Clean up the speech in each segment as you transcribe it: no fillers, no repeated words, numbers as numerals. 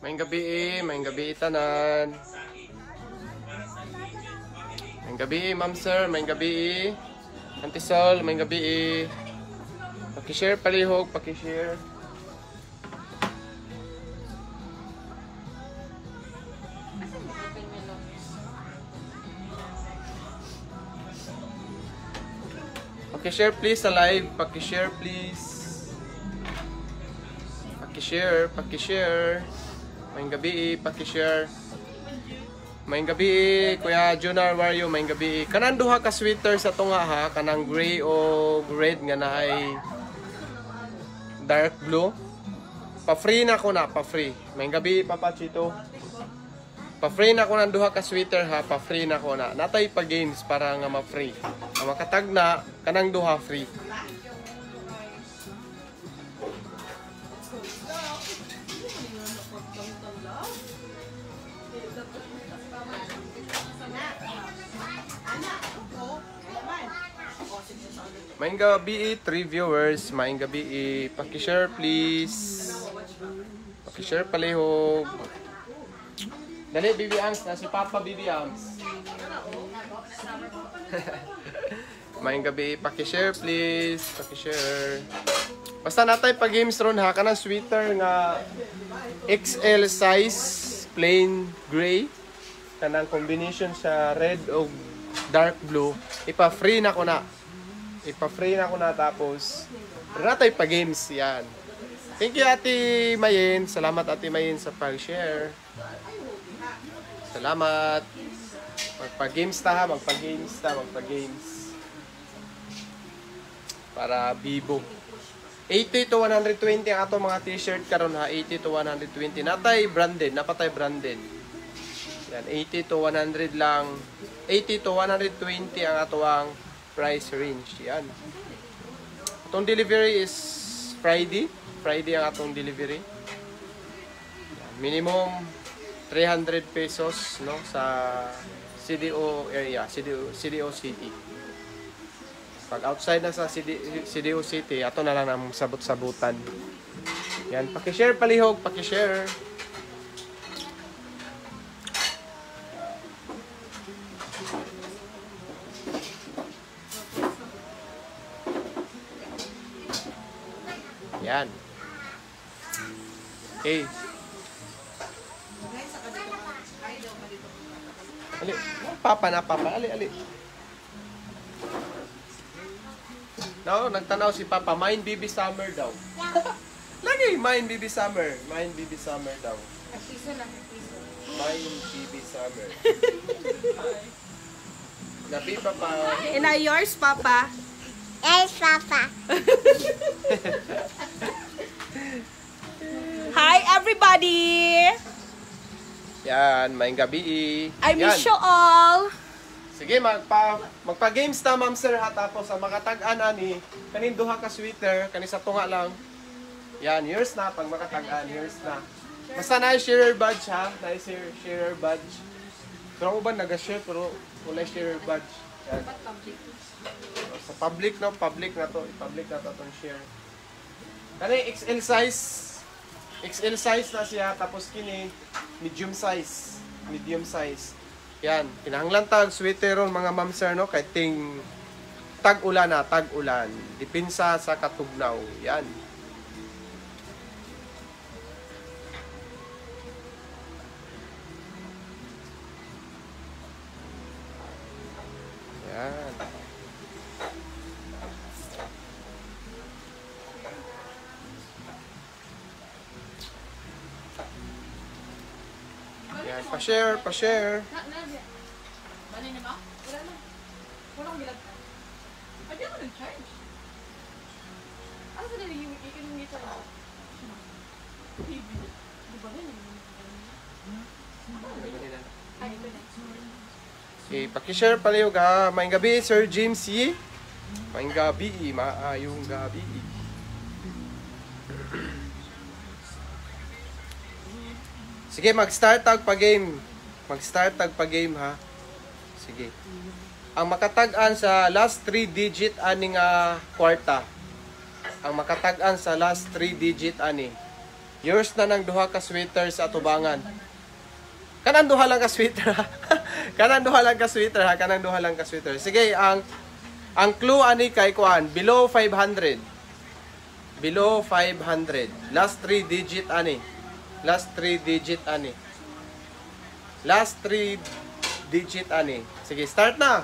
Maayong gabi tanan. Maayong gabi, ma'am sir, maayong gabi. Auntie Sol, maayong gabi. Paki-share palihog, paki-share. Paki-share please sa live, paki-share please. Paki-share, paki-share. Maayong gabi, paki-share. Maayong gabi, Kuya Junar Wario, maayong gabi. Kanang duha ka sweater sa tunga ha, kanang gray o red nga na ay dark blue. Pa-free na ko na, pa-free. Maayong gabi, Papa Chito. Pa-free na ko ng duha ka sweater ha, pa-free na ko na. Natay pa games para nga ma-free. Ang makatag na, kanang duha free. Maayong gabi, 3 viewers. Maayong gabi, paki-share please. Paki-share palihog. Dali, Bibi Ams. Na si Papa Bibi Ams. Maayong gabi, paki-share please. Paki-share. Basta natay pa games ron ha. Kanang sweater nga XL size, plain gray. Kanang combination sa red o dark blue. Ipa-free na ko na. Ipa-free na ko na tapos natay pa games yan. Thank you Ate Mayen. Salamat Ate Mayen sa pag-share. Salamat. Magpa-games ta ha, magpa-games ta, magpa-games. Para bibo. 80 to 120 ang ato mga t-shirt karon ha, 80 to 120. Natay branded, napatay branded. Yan, 80 to 100 lang. 80 to 120 ang ato ang price range. Yan. Atong delivery is Friday. Friday ang atong delivery. Yan. Minimum 300 pesos no sa CDO area, CDO City. Pag outside na sa CDO City, ato na lang ang sabot-sabutan. Yan, paki-share palihog, paki-share. Yan. Okay. Ali, papa na papa. Ali. No, nagtanaw si Papa, mine baby summer daw. Lagi, mine baby summer. Mine baby summer daw. Mine baby summer. Nabi Papa. And yours, Papa? Yes, Papa. Hi, everybody! Yan, maayong gabi. I miss you all. Sige, magpa-games ta, ma'am sir ha. Tapos sa makatag-an ani, kanin duha ka sweater, kanin sa tunga lang. Yan, yours na pag makatag-an, yours na. Basta na sharer badge ha, na sharer badge. Pero ako ba nag-share pero wala sharer badge. Yan. Sa public na to, i-public na to itong share. Kani XL size. XL size na siya, tapos kini medium size. Medium size. Yan, kinahanglan tag sweater ron mga ma'am sir no, kay ting tag-ulan na, tag-ulan. Dipinsa sa katugnaw. Yan. Yan. Yan, pa-share, pa-share. Bali na ba? Wala na. Walang bilag. Ay, di ako nag-charge. Ano sa nila yung ikinong ito? TV. Di ba rin? Ay, ito na. Okay, paki-share palihog ha. Maayong gabi, Sir James Yee. Maayong gabi, maayong gabi. Sige, mag-start tag pa-game. Mag-start tag pa-game ha. Sige. Ang makatag-an sa last 3 digit aning kwarta. Ang makatag-an sa last 3 digit ani. Yours na ng duha ka sweater sa atubangan. Kanang duha lang ka sweater ha. Kanang duha lang ka sweater ha. Kanang duha lang ka sweater. Sige, ang clue ani kay kuan, below 500. Below 500. Last 3 digit ani. Last 3 digit ani. Last 3 digit ani. Sige, start na.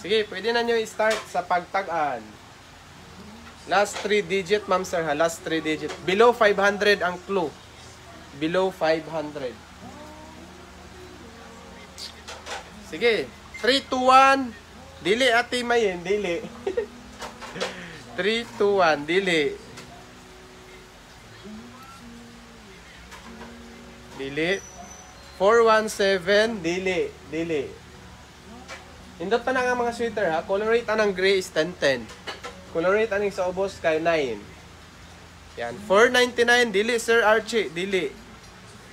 Sige, pwede na nyo i-start sa pagtag-an. Last 3 digit, ma'am sir ha. Last 3 digit. Below 500 ang clue. Below 500. Sige. 3, 2, 1. Dili ati mayin. Dili. 3, 2, 1. Dili. Dili. 417. Dili. Dili. Indot pa na nga mga sweater ha. Color rate anang gray is 1010. Color rate aning sa ubos kay 9. Yan. 499. Dili Sir Archie. Dili.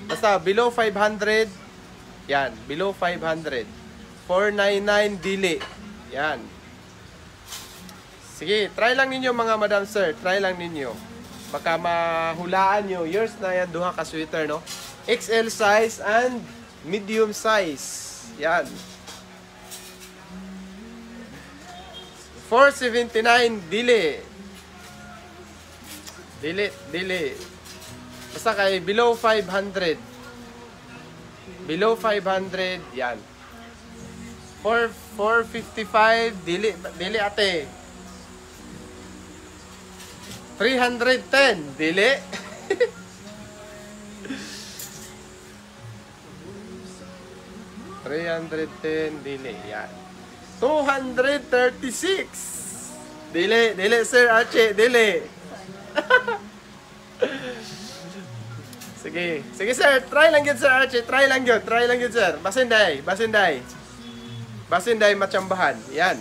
Basta below 500. Yan. Below 500. 499. Dili. Yan. Sige. Try lang ninyo mga madam sir. Try lang ninyo. Baka mahulaan nyo. Yours na yan. Duha ka sweater no. XL size and medium size. Yan. 479, dili. Dili, dili. Basta kay below 500. Below 500, yan. 455, dili, dili ate. 310, dili. $310, dili, yan. 236. Dili, dili Sir Archie, dili. Sige, sige sir, try lang yun Sir Archie, try lang yun sir. Basinday, basinday. Basinday matsambahan. Yan.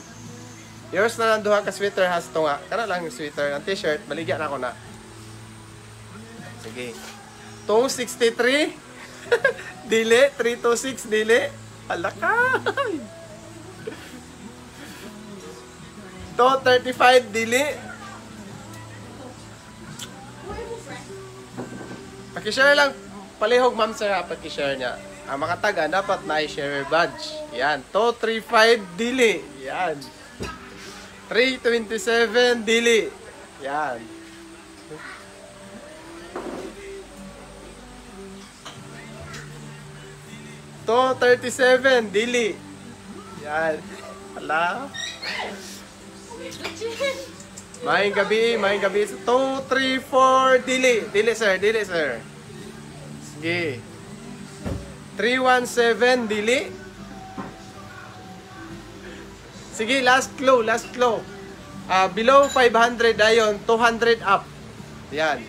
Yours na lang duha ka sweater has to nga. Kana lang yung sweater, ang t-shirt, baligyan ako na. Sige. 263. Dili, 326, dili. Alakay. 235 dili. Paki-share lang palihog ma'am sir ha, paki-share niya. Ang mga taga dapat na i-share badge. Yan, 235 dili. Yan. 327 dili. Yan. To 37 dili. Yan. Hala. Maayong gabi, maayong gabi. 2, 3, 4, dili. Dili sir, dili sir. Sige. 317, dili. Sige, last clue, last clue. Below 500 dayon, 200 up. Yan.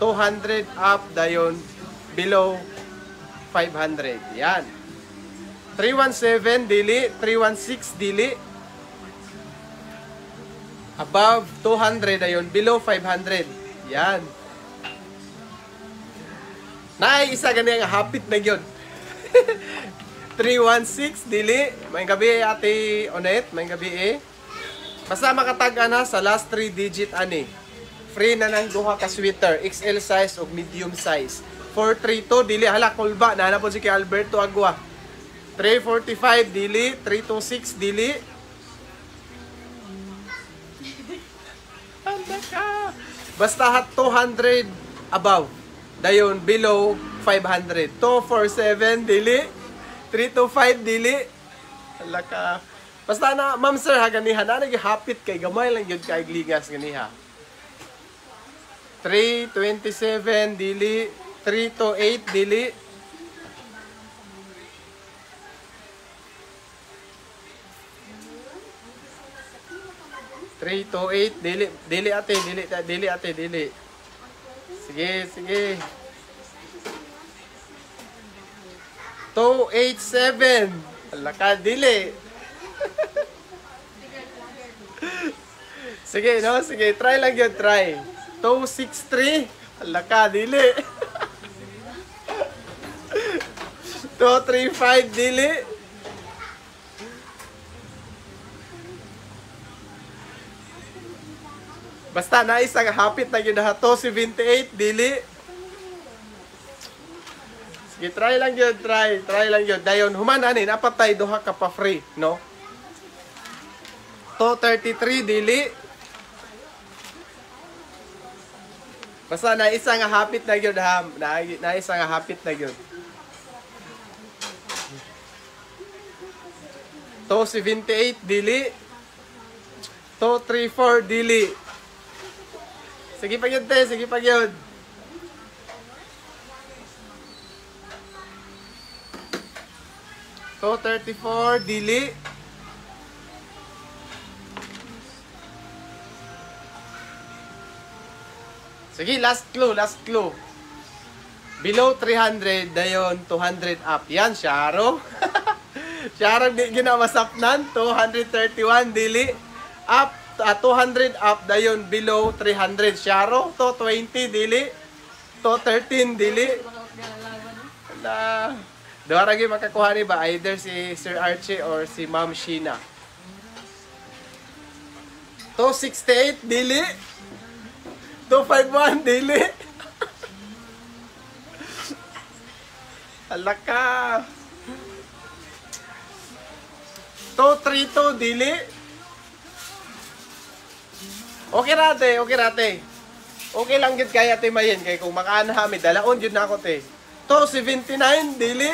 200 up dayon, below 500. Yan. 317, dili. 316, dili. Above 200 ayon, below 500. Yan. Naay isa gani nga hapit na gyud. 316 dili. May gabi ate Onet, may gabi Basta makatag na sa last 3 digit ani. Free na nang duha ka sweater, XL size ug medium size. 432 dili hala kulba na po si kay Alberto Agua. 345 dili, 326 dili. Basta hat 200 above. Dayon below 500. 247 dili. 325 dili. Hala ka. Basta na ma'am sir ha ganiha na nagihapit kay gamay lang gyud kay gligas ganiha. 327 dili. 328 dili. 328 dili dili ate dili ate dili. Sige, sige. 287. Ala ka dili. Sige no, sige, try lang yun, try. 263. Ala ka dili. 235 dili. Basta na isang hapit na yun na 278 dili. Sige, try lang yun, try lang yun. Dayon, humananin, apat tayo, duha ka pa free, no? 233, dili. Basta na isa nga hapit na yun, ha? Na isa nga hapit na yun. 278, dili. 234, dili. Sige pa yun, te. Sige pa yun. So, 34, dili. Sige, last clue, last clue. Below 300, dayon 200 up. Yan, Sharo. Sharo, di ginamasapnan. 231, dili. Up, 200 up, dayon below 300. Sharo, 220, dili. 213, dili. Wala. Dua ragi makakuha ni ba? Either si Sir Archie or si Ma'am Sheena. 268, dili. 251, dili. Alaka. 232, dili. Okay rate, okay rate. Okay lang gid kaya te mayen kay kung makaanaha mi dalaon jud na ako te. 279, dili.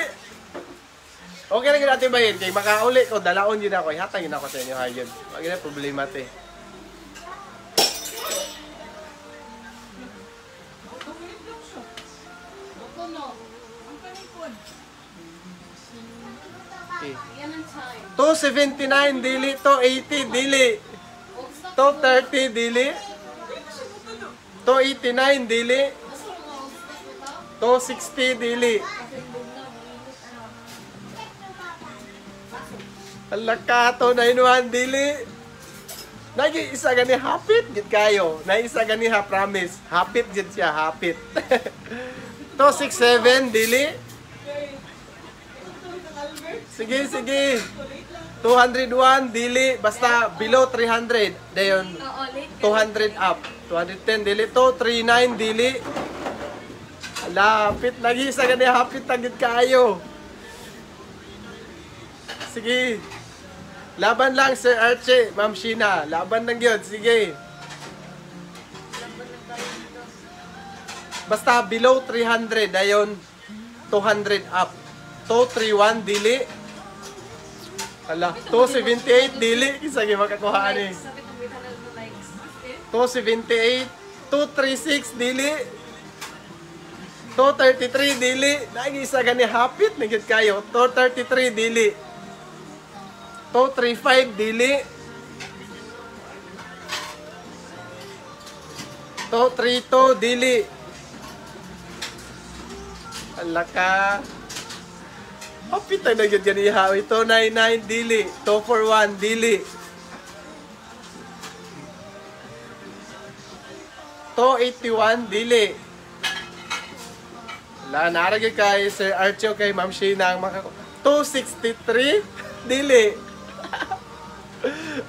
Okay lang gid ate mayen kay makauli ko dalaon jud ako. Hatag yun ako sa inyo hayod. Wag na problema te. Okay. 279, dili. 280, dili. 230, dili. 289, dili. 260, dili. Alaka, 291, dili. Nagi isa gani hapit gid kayo. Na isa gani ha promise. Hapit gid siya, hapit. 267, dili. Sige, sige. 201, dili. Basta below 300. Dayon, 200 up. 210, dili. 239, dili. Lapit lagi sa gani hapit na gid kayo. Sige. Laban lang, Sir Archie, Ma'am Sheena. Laban lang yun. Sige. Basta below 300. Dayon, 200 up. 231, dili. Hala, 278, dili. Isa yung makakuhaan eh. 278. 236, dili. 233, dili. Nag-isa gani hapit. Nagit kayo. 233, dili. 235, dili. 232, dili. Alaka. Hapit na nagit yan ihawi. 299, dili. 241, dili. 281, dili. Wala, naragay kay Sir Archie kay Ma'am Sheena ang 263, dili.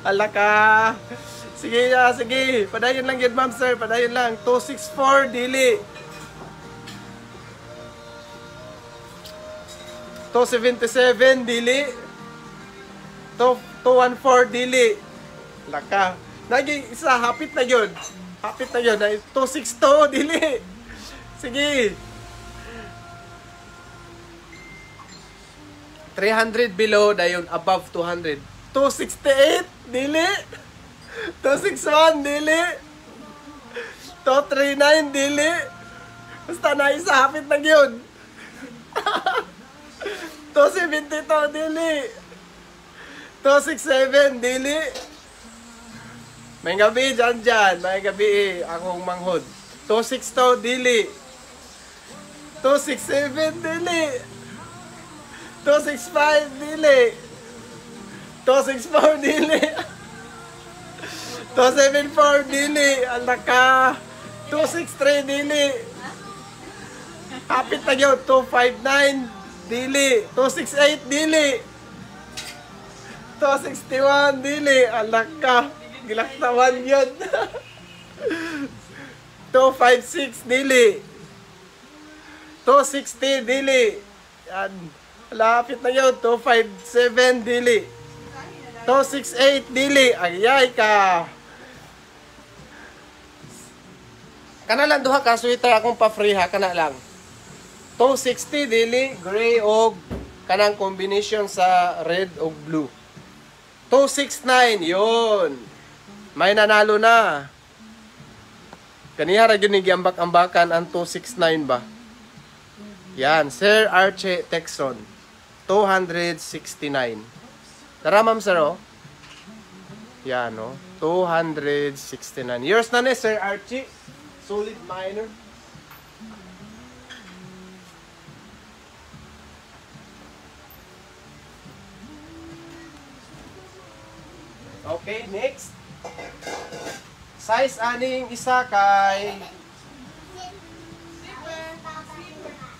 Alaka. Sige ya, sige. Padayon lang yun, ma'am, sir. Padayon lang. 264, dili. 277, dili. 214, dili. Alaka. Naging isa, hapit na yun. Hapit na yun. 262, dili. Sige. 300 below, dayon above 200. 268, dili. 261, dili. 239, dili. Basta na isa, hapit na yun. 272, dili. 267, dili. May gabi dyan. May gabi akong manghod. 262, dili. 267, dili. 265, dili. 264, dili. 274, dili. Alaka. 263, dili. Hapit na yun. 259, dili. 268, dili. 261, dili. Alaka. Gilaktawan yun. 256, dili. 260, dili. Yan. Lapit na yun. 257, dili. 268, dili. Ayay ka. Kana lang duha ka sweater akong pa-free ha. Kana lang. 260, dili. Gray o kanang combination sa red o blue. 269, yun. May nanalo na. Kaniya ra gyud ni giambak-ambakan ang 269 ba? Yan, Sir Archie Texon. 269. Tara, ma'am, sir, oh. Yan, oh. 269. Yours na ni, Sir Archie. Solid minor. Okay, next. Size aning isa kay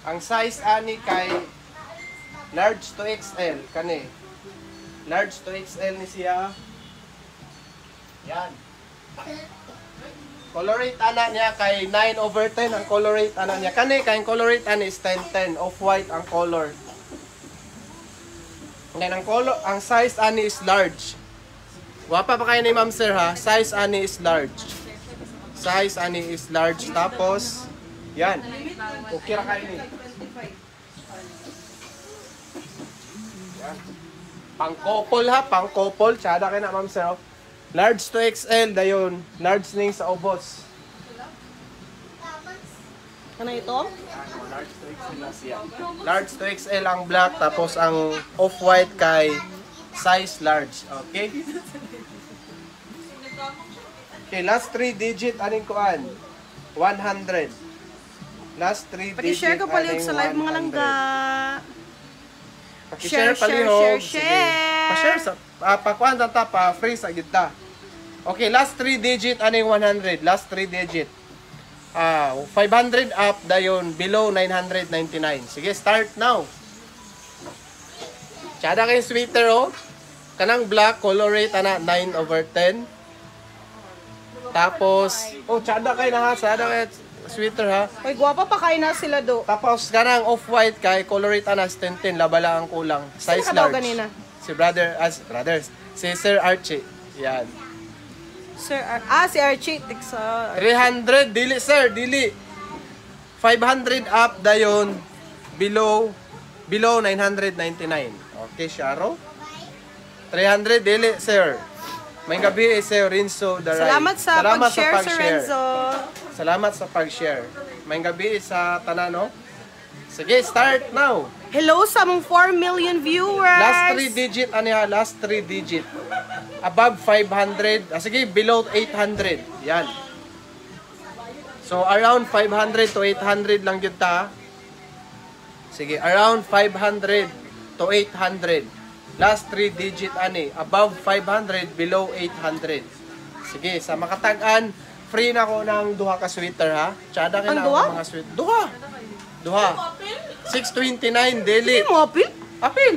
ang size ani kay large to XL kani. Large to XL ni siya. Yan. Color rate ana niya kay 9/10 ang color rate ana niya. Kani kay color rate ani is 10/10 off-white ang color. Ngayon ang size ani is large. Wapa pa kayo ni ma'am sir ha. Size ani is large. Size ani is large. Tapos, yan. Okay ra kayo ni. Yan. Pang-couple ha. Pang-couple. Tsada kayo na ma'am sir. Large to XL. Dayon. Large ning sa ubos. Ano ito? Large to XL na siya. Large to XL ang black. Tapos ang off-white kay size large. Okay? Okay, last 3 digit aning kuan. 100. Last 3 digit. Paki-share ko palihog sa live mga langga. Paki-share Share, palihog. share. Pa-share sa pa-kuan ta pa free sa kita. Okay, last 3 digit aning 100. Last 3 digit. 500 up dayon below 999. Sige, start now. Tsada kay sweater oh. Kanang black color rate ana 9/10. Tapos, tsada kayo na ha, tsada kayo sweater ha. Uy, gwapa pa kayo na sila do. Tapos, kanang off-white kay color rate anas 10-10, labala ang kulang. Size Sino ka daw large. ganina? Si brothers. Si Sir Archie. Yan. Si Archie, tiksa. 300, dili sir, dili. 500 up dayon, below 999. Okay, Sharo? 300, dili sir. May gabi Sir Renzo Daray. Salamat sa pag-share, Sir Renzo. Salamat sa pag-share. May gabi sa tanano. Sige, start now. Hello sa mong 4 million viewers. Last 3 digit, ano yan? Last 3 digit. Above 500. Sige, below 800. Yan. So, around 500 to 800 lang yun ta. Sige, around 500 to 800. Last 3 digit ani, above 500, below 800. Sige, sa makatag-an, free na ko ng duha ka sweater ha. Tsada ka na ang mga sweater. Duha. 629 daily. Hindi mo apil? Apil.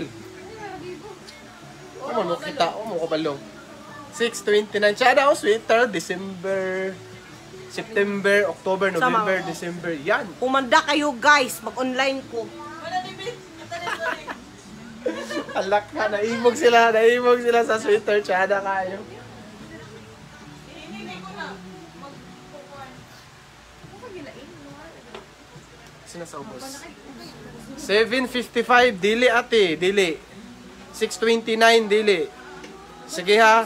Ano mo kita? Ano mo kabalo? 629. Tsada ako sweater. September, October, November, December. Yan. Umanda kayo guys, mag-online ko. Alak ka, naimog sila sa sweater, tsada kayo. Sinasaubos. 755, dili ate, dili. 629, dili. Sige ha.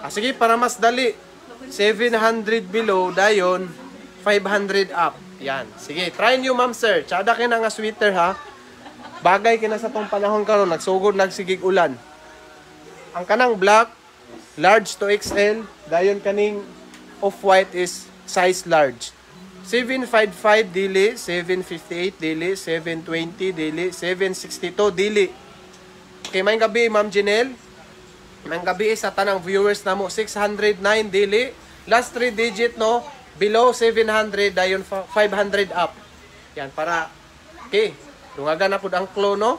Sige, para mas dali. 700 below, dayon, 500 up. Yan. Sige, try nyo ma'am sir. Tsada kayo na nga sweater ha. Bagay kina sa tong panahon karon nagsugod nagsigig ulan. Ang kanang black large to XL, dayon kaning off-white is size large. 755 dili, 758 dili, 720 dili, 762 dili. Okay, may gabi Ma'am Janelle. May gabi sa tanang viewers namo 609 dili. Last 3 digit no, below 700 dayon 500 up. Yan para okay. Dungaga na po ang klono.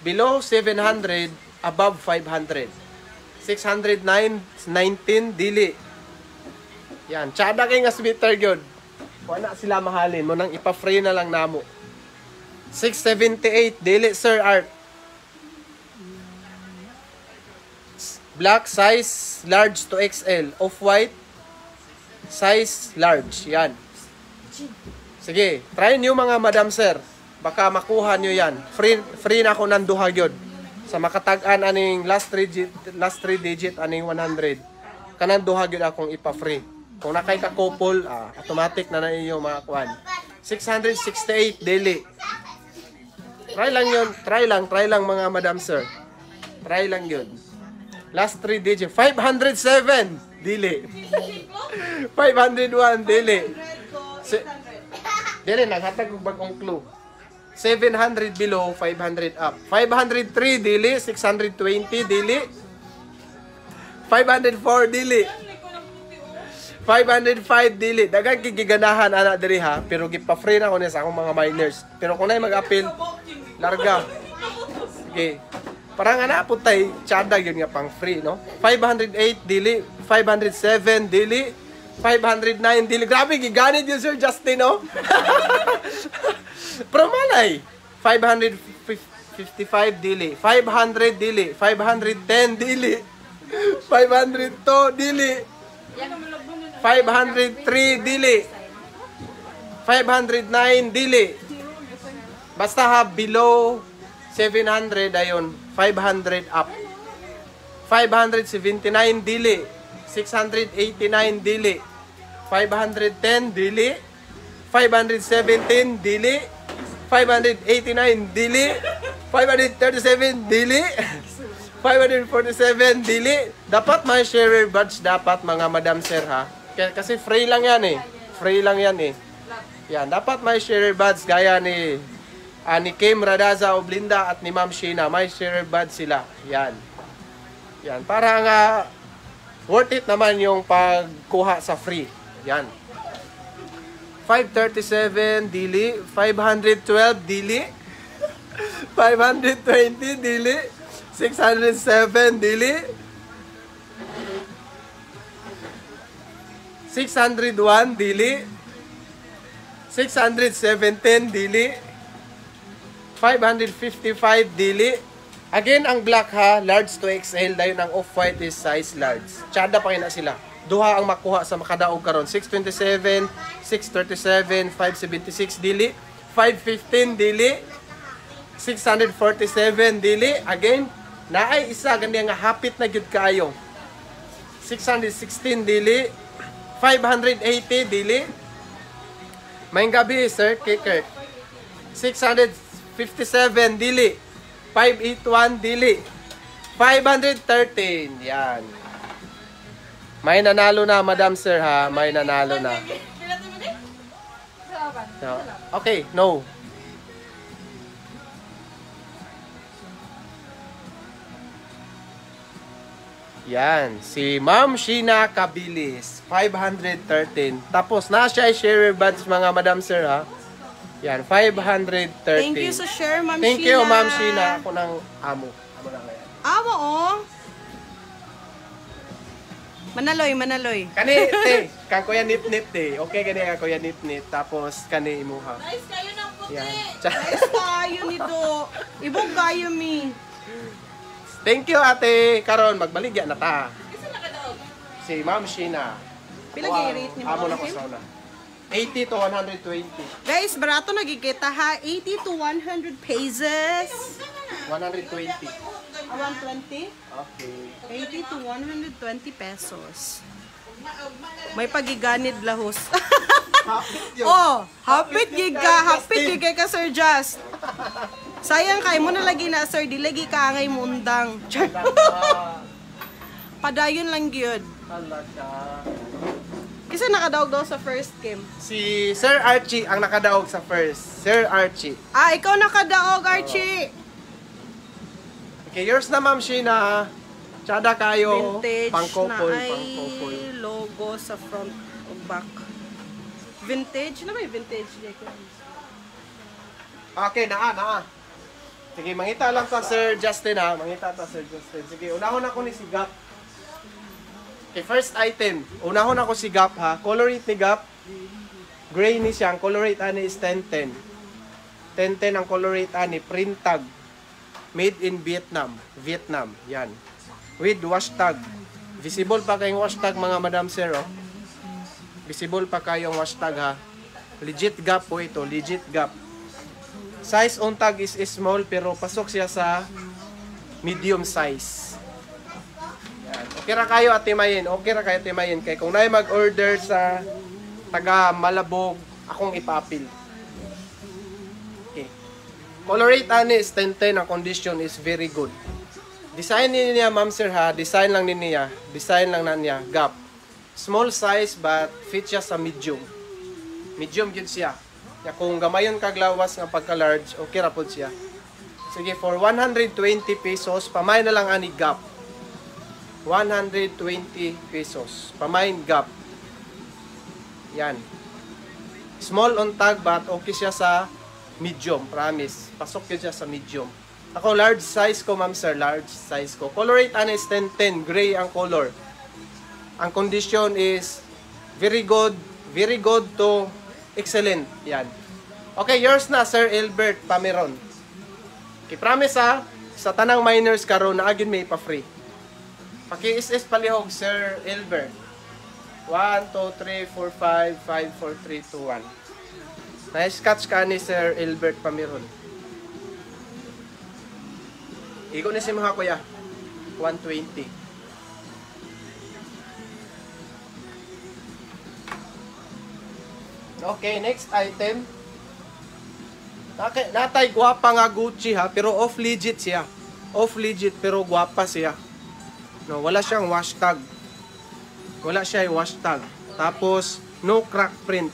Below 700, above 500. 609, 19, dili. Yan. Tsada kayo nga sweater yun. Wala sila mahalin mo nang ipa-free na lang namo. 678 dili Sir Art. Black size large to XL, off-white size large. Yan. Sige, try niyo mga Madam Sir. Baka makuha niyo yan. Free na ako ng duha gyud. Sa makatag-an aning last 3 digit aning 100. Kanang duha gyud akong ipa-free. Kung nakay ka couple, automatic na ninyo mga kuan. 668 daily. Try lang yun. Try lang mga Madam Sir. Try lang yun. Last 3 digit. 507 dili. 501 dili. Dili, naghatag kong bagong clue. 700 below, 500 up. 503 dili, 620 dili. 504 dili. 505 dili. Dagang gigiganahan ana diri ha, pero gipa-free na ko ni sa akong mga miners. Pero kung nay mag-appeal, larga. Okay. Parang ana putay tsada yun nga pang free, no? 508 dili, 507 dili, 509 dili. Grabe giganit yun Sir Justin, no? Pero malay, 555 dili, 500 dili, 510 dili, 502 dili, 503 dili, 509 dili. Basta ha, below 700 ayon, 500 up. 579 dili, 689 dili, 510 dili, 517 dili, 589 dili, 537 dili, 547 dili. Dapat may sharer badge dapat mga Madam Sir ha. Kasi free lang yan eh. Free lang yan eh. Yan, dapat may sharer badge gaya ni Kim Radaza o Blinda at ni Ma'am Sheena. May sharer badge sila. Yan. Yan, para nga worth it naman yung pagkuha sa free. Yan. 537 dili, 512 dili, 520 dili, 607 dili, 601 dili, 617 dili, 555 dili. Again, ang black ha, large to XL, dayon ang off-white is size large. Tsada pa na sila. Duha ang makuha sa makadaog karon. 627, 637, 576 dili, 515 dili, 647 dili. Again, naay isa gani nga hapit na gyud kaayo. 616 dili, 580 dili. Mayong gabi, Sir Kicker. 657 dili, 581 dili, 513. Yan. May nanalo na, Madam Sir ha. May nanalo na. No. Okay, no. Yan. Si Ma'am Sheena Cabilis. 513. Tapos na siya i-share badge mga Madam Sir ha. Yan, 513. Thank you sa share, Ma'am Sheena. Thank you, Ma'am Sheena. Ako ng amo. Amo na kaya. Amo, oh. Manaloy. Kani, te. Kang kuya nip-nip, te. Okay, kani ka kuya nip-nip. Tapos, kani imuha. Nice kayo ng puti. Yan. Nice kayo nito. Ibog kayo, mi. Thank you, ate. Karon, magbaligya na ta. Si Ma'am Sheena. Pila gi-rate ni Amo na ko Ma'am? sauna. 80 to 120. Guys, barato nagkikita ha. 80 to 100 pesos. 120. 120? Okay. 80 to 120 pesos. May pagiganid lahos. Oh, hapit gig ka Sir Just. Sayang kay mo na lagi na Sir, di lagi ka angay mundang. Padayon lang gyud. Talaga. Kasi nakadaog daw sa first game. Si Sir Archie ang nakadaog sa first. Sir Archie. Ah, ikaw nakadaog, Archie. Okay, yours na Ma'am Sheena. Tsada kayo. Vintage Pang-couple, na ay pang-couple. logo sa front o back. Vintage? Na may vintage? Okay, naa. Sige, mangita lang sa Sir Justin ha. Mangita ta Sir Justin. Sige, unahon ako ni si Gap. Okay, first item. Unahon ako si Gap ha. Color rate ni Gap. Gray ni siyang. Color rate ani is 10-10. 1010 ang color rate ani, print tag. Made in Vietnam. Vietnam. Yan. With wash tag. Visible pa kayong wash tag mga madam sir. Oh. Visible pa kayong wash tag ha. Legit gap po ito. Legit gap. Size on tag is small pero pasok siya sa medium size. Yan. Okay ra kayo atimayin. Okay ra kayo atimayin. Kaya kung na mag-order sa taga Malabog, akong ipapil. Okay. Color rate ani is 1010. Ang condition is very good. Design niya ma'am sir ha. Design lang niya. Design lang na niya. Gap. Small size but fit siya sa medium. Medium yun siya. Ya kung gamayon kag lawas nga pagka large, okay ra pod siya. Sige, for 120 pesos, pamay na lang ani gap. 120 pesos. Pamay gap. Yan. Small on tag but okay siya sa medium, promise. Pasok yun siya sa medium. Ako large size ko ma'am sir, large size ko. Color rate ani is 1010, gray ang color. Ang condition is very good to excellent. Yan. Okay, yours na Sir Albert Pameron. Okay, promise ha, sa tanang minors karon na agin may pa-free. Paki-SS palihog Sir Albert. 1, 2, 3, 4, 5, 5, 4, 3, 2, 1. Nice catch ka ni Sir Albert Pameron. Igo ni si mga kuya. 120. Okay, next item. Natay gwapa nga Gucci ha, pero off legit siya. Off legit pero gwapa siya. No, wala siyang wash tag. Wala siya yung wash tag. Tapos no crack print.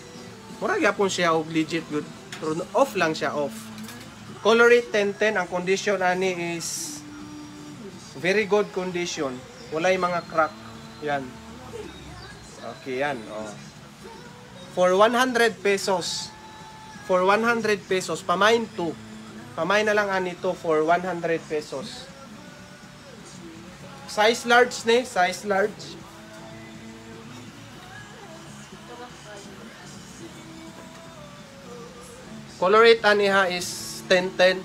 Mura gyapon siya og legit good. Pero off lang siya, off. Color rate 1010, ang condition ani is very good condition. Wala yung mga crack. Yan. Okay, yan. Oh. For 100 pesos. For 100 pesos. Pamain 2. Pamain na lang anito for 100 pesos. Size large ni. Size large. Color rate aniha is 1010.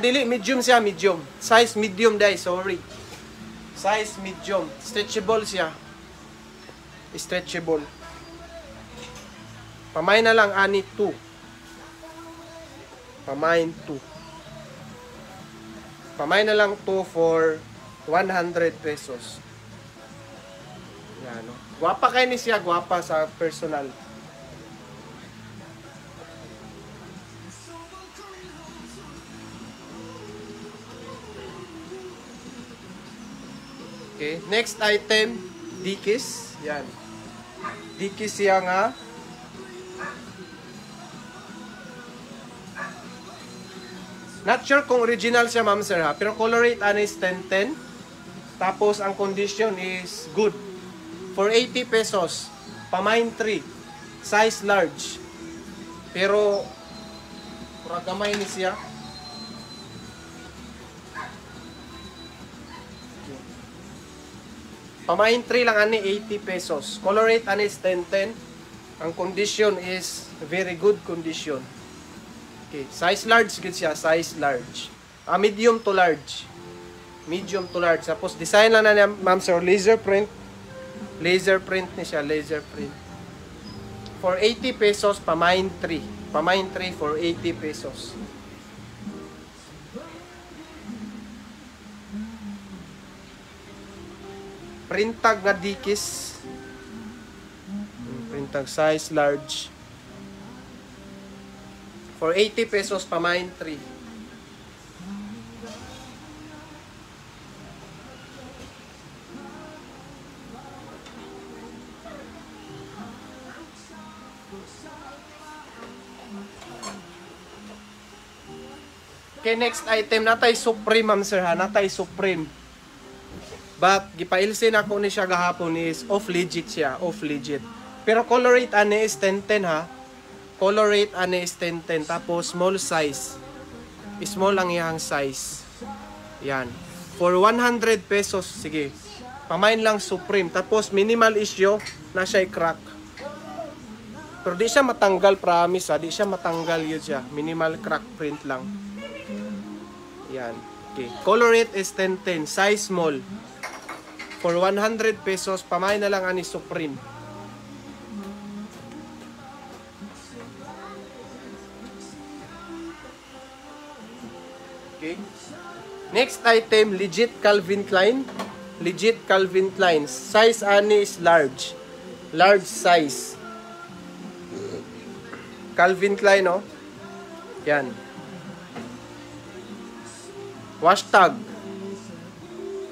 Dili. Medium siya. Medium. Size medium dai. Sorry. Size medium. Stretchable siya. Stretchable. Pamay na lang ani 2. Pamay 2. Pamay na lang 2 for 100 pesos. Yan, no? Gwapa kayo ni siya, gwapa sa personal. Okay, next item, Dickies. Yan. Dickies siya nga. Not sure kung original siya ma'am sir ha, pero color rate ano is 1010. Tapos ang condition is good. For 80 pesos, pamain 3, size large. Pero gamay ni siya. Pamain 3 lang ani 80 pesos. Color rate ano is 1010. Ang condition is very good condition. Okay, size large gid siya, size large. Medium to large. Medium to large. Tapos design lang na niya, ma'am sir, laser print. Laser print ni siya, laser print. For 80 pesos, pamain 3. Pamain 3 for 80 pesos. Print tag nga Dickies. Print tag size large. For 80 pesos, pamain 3. Okay, next item, natay Supreme, ma'am sir ha. Natay Supreme. But, gipailsin ako ni siya gahapon is off legit siya. Off legit. Pero color rate ani is 1010 ha. Color rate ani is 1010. Tapos small size. Small lang yung size. Yan. For 100 pesos. Sige. Pamain lang Supreme. Tapos minimal issue na siya crack. Pero di siya matanggal, promise ha. Di siya matanggal yun siya. Minimal crack print lang. Yan. Okay. Color rate is 1010. Size small. For 100 pesos, pamay na lang ani Supreme. Okay. Next item, legit Calvin Klein. Legit Calvin Klein. Size ani is large. Large size. Calvin Klein, oh. Yan. Wash tag.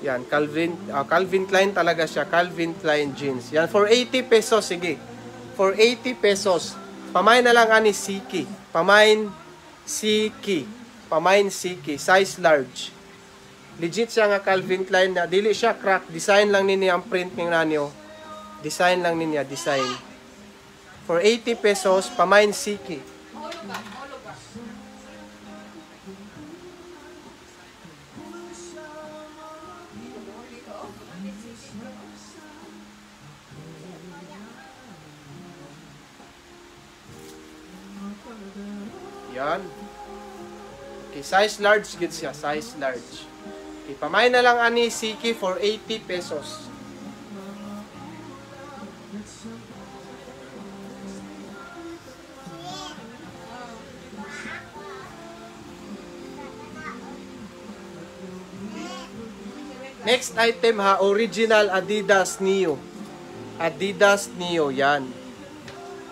Yan, Calvin Klein talaga siya. Calvin Klein jeans. Yan, for 80 pesos, sige. For 80 pesos. Pamain na lang ani Siki. Pamain Siki. Pamain Siki. Size large. Legit siya nga Calvin Klein na. Dili siya crack. Design lang niya ang print ng nanyo. Design lang niya. Design. For 80 pesos, pamain Siki. Yan. Okay, size large gid siya, size large. Okay, pamay na lang ani Siki for 80 pesos. Next item ha, original Adidas Neo. Adidas Neo, yan.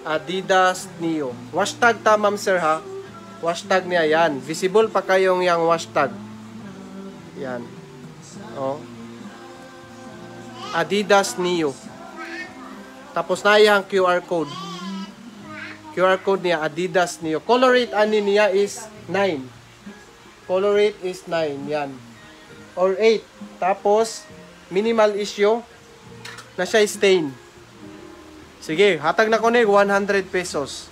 Adidas Neo. Wash tag ta, ma'am sir ha. Wash tag niya, yan. Visible pa kayong yung wash tag. Yan. Oh. Adidas Neo. Tapos na yung QR code. QR code niya, Adidas Neo. Color rate ani niya is 9. Color rate is 9, yan. Or 8. Tapos, minimal issue na siya stain. Sige, hatag na ko ni 100 pesos.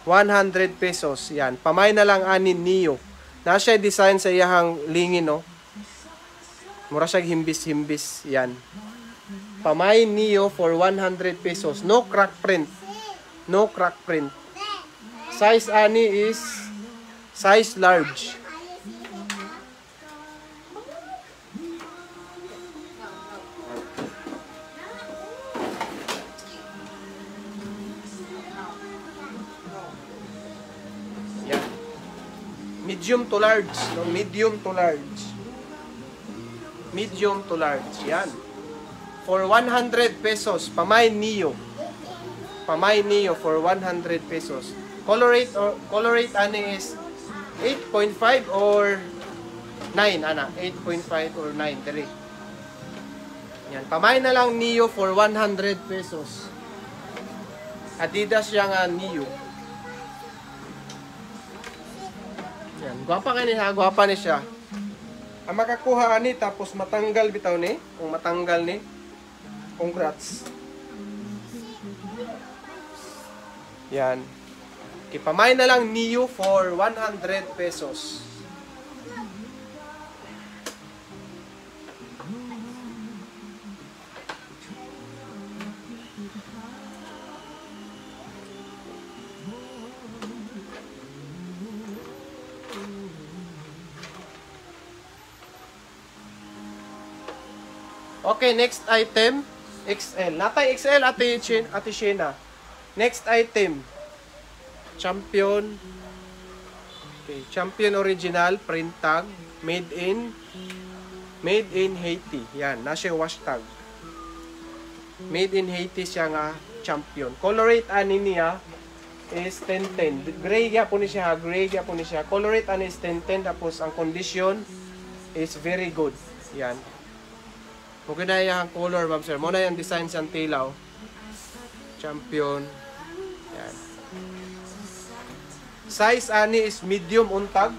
100 pesos. Yan. Pamay na lang ani Neo. Na siya design sa iyahang lingin, no? Mura siya himbis-himbis. Yan. Pamay Neo for 100 pesos. No crack print. No crack print. Size ani is size large. Medium to large, no? Medium to large. Medium to large, yan. For 100 pesos, pamay Neo. Pamay Neo for 100 pesos. Color rate ani is 8.5 or 9 ana, 8.5 or 9 diri. Yan, pamay na lang Neo for 100 pesos. Adidas siya nga Neo. Yan, gwapa ka niya, gwapa ni siya. Ang makakuha ani tapos matanggal bitaw ni, kung matanggal ni. Congrats. Yan. Kipamay na lang Neo for 100 pesos. Okay, next item, XL. Natay XL, Ate Shena. Next item, Champion. Okay, Champion original, print tag, made in Haiti. Yan, nasa wash tag. Made in Haiti siya nga Champion. Color rate ani niya is 1010. Gray ya po ni siya, gray ya po ni siya. Color rate ani is 1010, tapos ang condition is very good. Yan. Kung kinaya ang color, ma'am sir, muna yung design siyang tilaw. Champion. Yan. Size ani is medium untag.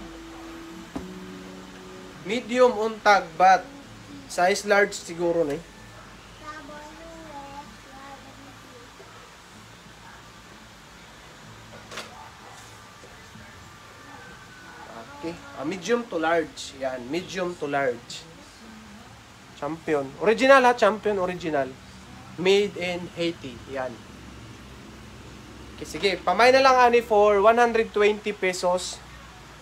Medium untag, but size large siguro na eh. Okay. Medium to large. Yan. Medium to large. Champion. Original ha, Champion original. Made in Haiti. Yan. Okay, sige, pamay na lang ani for 120 pesos.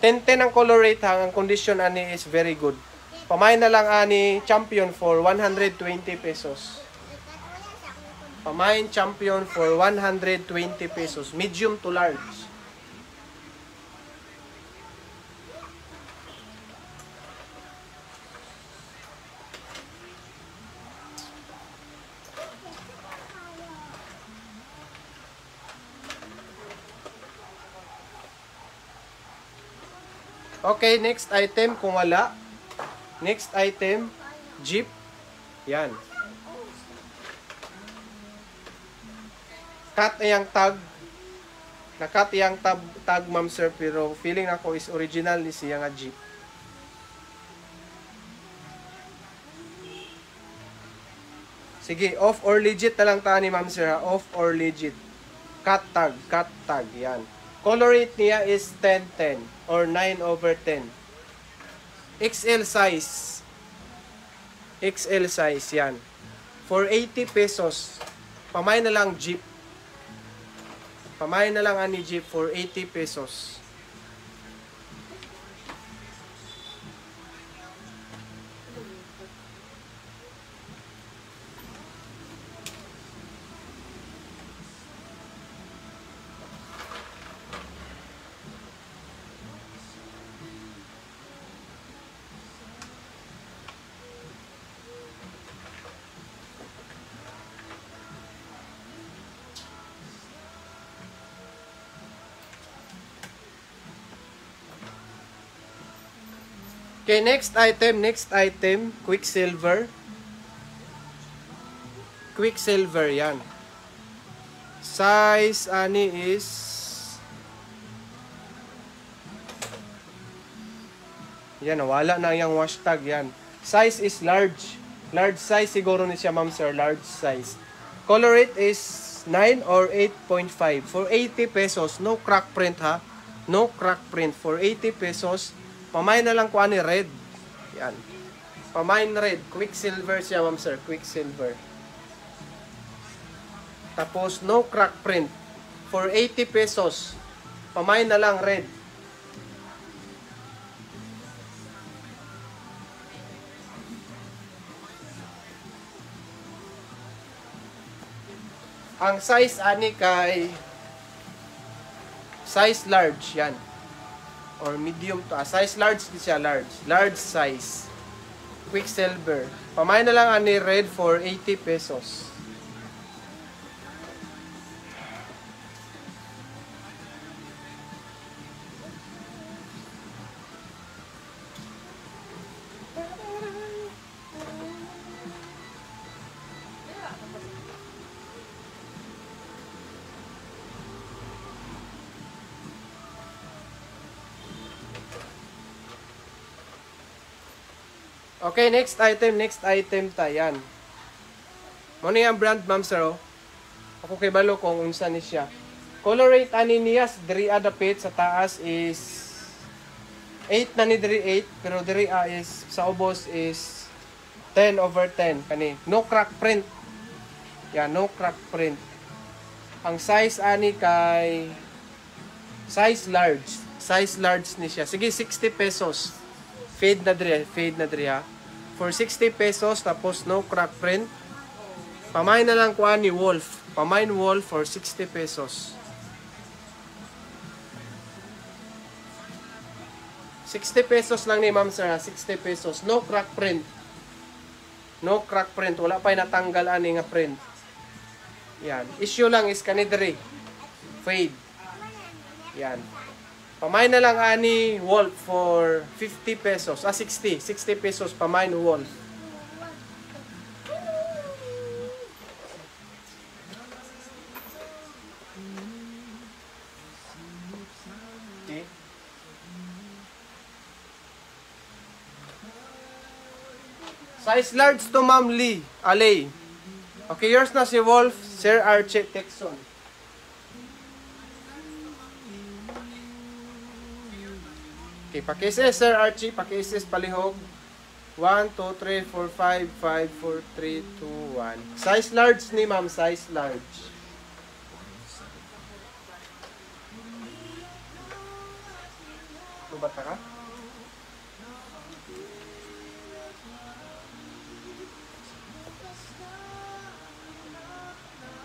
10-10 ang color rate ha, ang condition ani is very good. Pamay na lang ani champion for 120 pesos. Pamain champion for 120 pesos, medium to large. Okay, next item kung wala. Next item, Jeep. Yan. Cut iyang tag. Na-cut iyang tag, ma'am sir, pero feeling ako is original ni siya nga Jeep. Sige, off or legit na lang ta ni ma'am sir ha. Off or legit. Cut tag, yan. Color rate niya is 10-10 or 9/10. XL size. XL size, yan. For 80 pesos. Pamay na lang Jeep. Pamay na lang ani Jeep for 80 pesos. Okay, next item, Quicksilver. Quicksilver, yan. Size, ani is... Yan, wala na yung hashtag, yan. Size is large. Large size siguro ni siya, ma'am sir, large size. Color rate is 9 or 8.5. For 80 pesos, no crack print ha. No crack print. For 80 pesos, pamay na lang ko ani red. Yan. Pamay red. Quicksilver siya, ma'am sir. Quicksilver. Tapos, no crack print. For 80 pesos, pamay na lang red. Ang size ani kay size large yan. Or medium to. Size large di siya, large. Large size. Quicksilver. Pamay na lang ani red for 80 pesos. Okay, next item tayan. Mo ni ang brand, ma'am sir. Oh. Ako kay balo kung unsa ni siya. Color rate ani niya diri adapit sa taas is 8 na ni diri 8 pero diri is sa ubos is 10/10 kani. No crack print. Yan, no crack print. Ang size ani kay size large. Size large ni siya. Sige, 60 pesos. Fade na diri ha. For 60 pesos, tapos no crack print. Pamay na lang kuha ni Wolf. Pamay Wolf for 60 pesos. 60 pesos lang ni ma'am sir ha. 60 pesos. No crack print. No crack print. Wala pa natanggal ani nga print. Yan. Issue lang is kanidri. Fade. Yan. Pamay na lang ani Wolf for 50 pesos. 60 pesos pamay ni Wolf. Okay. Size large to Ma'am Lee. Alay. Okay, yours na si Wolf. Sir Archie Texon. Okay, pakisis, Sir Archie. Pakisis, palihog. 1, 2, 3, 4, 5, 5, 4, 3, 2, 1. Size large ni ma'am. Size large. Lubat ka?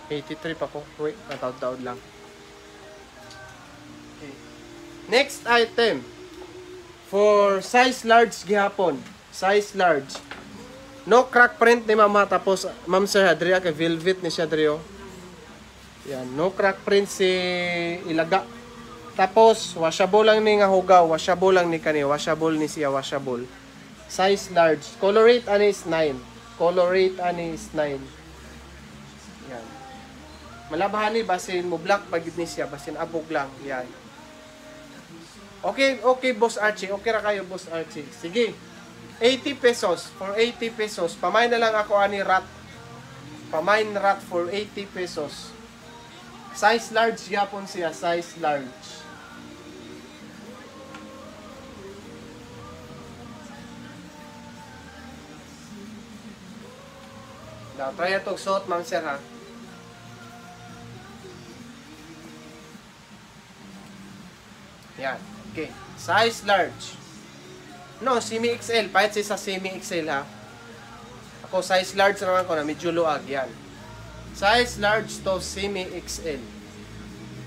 $83 pa ko. Wait, nataod-taod lang. Okay. Next item. For size large gihapon. Size large. No crack print ni mama. Tapos, ma'am sir, hadriya kay velvet ni siya drio. Yan. No crack print si ilaga. Tapos, washable lang ni nga hugaw. Washable lang ni kani. Washable ni siya. Washable. Size large. Color rate ani is 9. Color rate ani is 9. Yan. Malabahan ni basin mo black pagid ni siya. Basin abog lang. Yan. Okay, okay, Boss Archie. Okay ra kayo, Boss Archie. Sige. 80 pesos. For 80 pesos. Pamain na lang ako ani rat. Pamain rat for 80 pesos. Size large yapon siya. Size large. Now, try itong suot, Ma'am Sir, ha? Yan. Okay. Size large. No, semi-XL. Pahit siya sa semi-XL, ha? Ako, size large naman ko na. Medyo luag. Yan. Size large to semi-XL.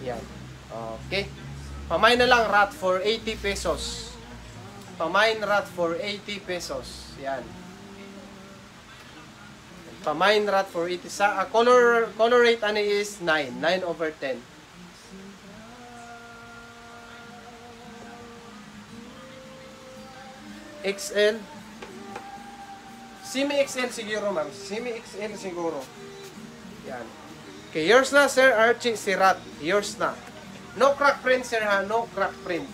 Yan. Okay. Pamain na lang rat for 80 pesos. Pamain rat for 80 pesos. Yan. Pamain rat for 80. Sa color rate ani is 9. 9/10. XL. Semi-XL siguro, ma'am. Semi-XL siguro. Yan. Okay, yours na, Sir Archie, si Rat. Yours na. No crack print, sir, ha? No crack print.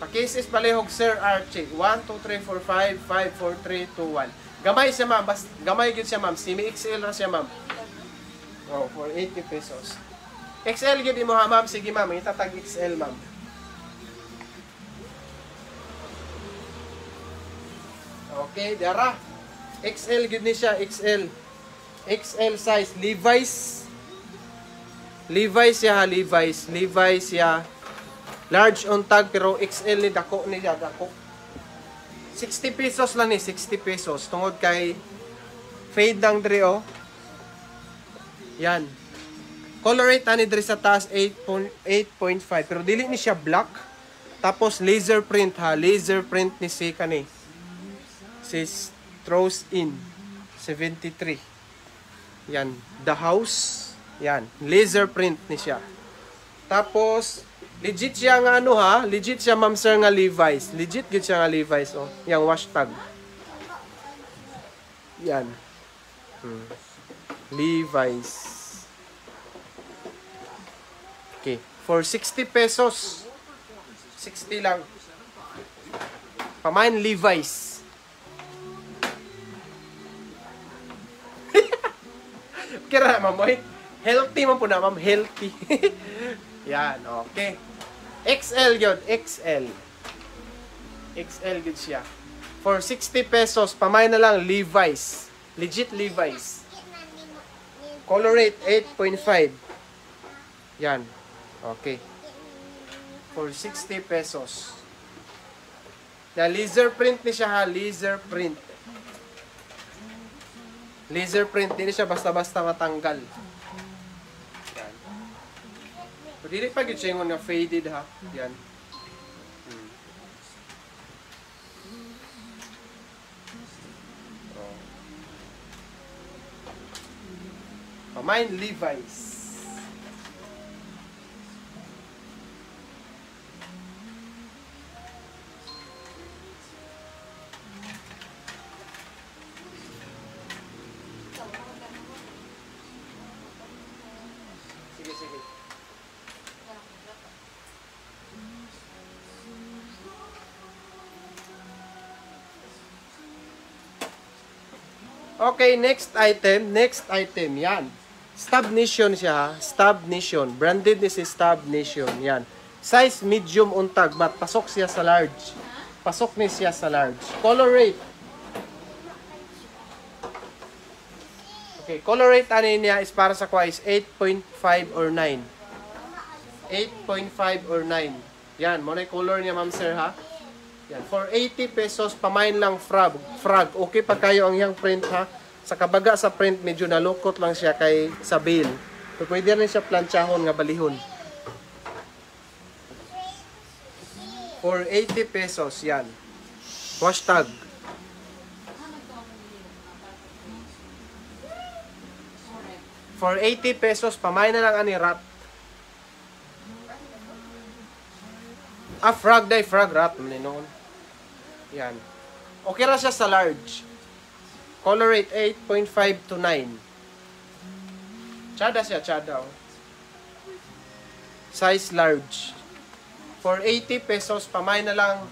Pakisis palihog, Sir Archie. 1, 2, 3, 4, 5, 5, 4, 3, 2, 1. Gamay siya, ma'am. Gamay yun siya, ma'am. Semi-XL na siya, ma'am. Oh, for 80 pesos. XL yun mo, ha, ma'am. Sige, ma'am. Itatag XL, ma'am. Okay, dara. XL yun ni siya. XL. XL size. Levi's. Levi's siya, ha. Levi's. Levi's siya. Large on tag, pero XL ni dako niya. Dako. 60 pesos lang ni, 60 pesos. Tungod kay fade lang dre, oh. Yan. Color rate ani dre sa taas 8.5, pero dili ni siya black. Tapos laser print, ha, laser print ni si kani. Si throws in 73. Yan, the house. Yan, laser print ni siya. Tapos legit siya nga ano, ha? Legit siya, ma'am sir, nga Levi's. Legit gid siya nga Levi's, oh. Yang wash tag. Yan. Levi's. Okay. For 60 pesos. 60 lang. Pamain Levi's. Kira, ma'am, boy. Healthy man po na, ma'am. Healthy. Yan, okay. XL yun, XL. XL yun siya. For 60 pesos, pamay na lang Levi's. Legit Levi's. Color rate 8.5. Yan. Okay. For 60 pesos. Na laser print ni siya, ha, laser print. Laser print, hindi siya basta-basta matanggal. Yan. So, dili pa gid siya yung nga faded, ha. Yan. Oh. Pamain Levi's. Sige, sige. Okay, next item. Next item. Yan. Stab Nation siya, ha. Stab Nation. Branded ni si Stab Nation. Yan. Size medium untag. But pasok siya sa large. Pasok ni siya sa large. Color rate. Okay, color rate ani niya is para sa kwa is 8.5 or 9. 8.5 or 9. Yan, mo na yung color niya, ma'am sir, ha? Yan, for 80 pesos, pamain lang frog. Okay pa kayo ang iyang print, ha? Sa kabaga sa print, medyo nalukot lang siya kay sa bill. So, pwede rin siya planchahon nga balihon. For 80 pesos, yan. Hashtag. For 80 pesos, pamain na lang ani rat. Frog day, frog rat. Noon. Yan. Okay ra siya sa large. Color rate 8.5 to 9. Chada siya, chada. Oh. Size large. For 80 pesos, pamay na lang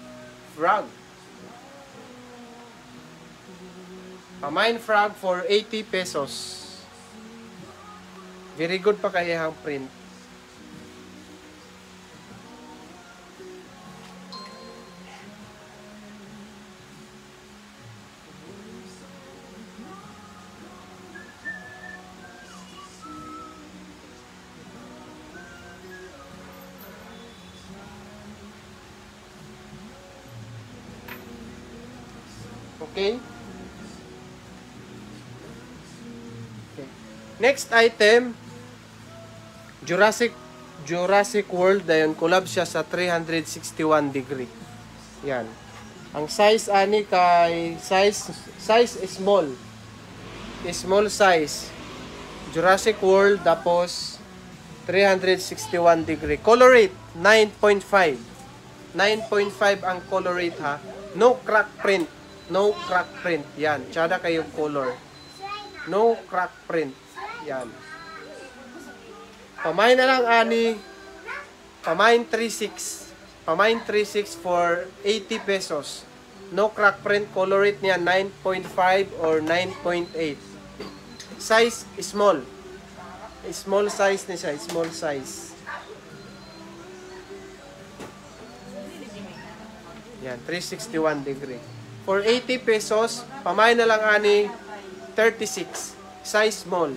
frog. Pamain frog for 80 pesos. Very good pa kaya ang print. Okay? Okay. Next item, Jurassic World, dayon collab siya sa 361 degree. Yan. Ang size ani kay size small. Small size. Jurassic World tapos 361 degree. Color rate 9.5. 9.5 ang color rate, ha. No crack print. No crack print. Yan. Tsada kayong color. No crack print. Yan. Pamain na lang ani. Pamain 3.6. Pamain 3.6 for 80 pesos. No crack print. Color rate niya 9.5 or 9.8. Size small. Small size niya siya. Small size. Yan. 361 degree. For 80 pesos, pamain na lang ani 36. Size small.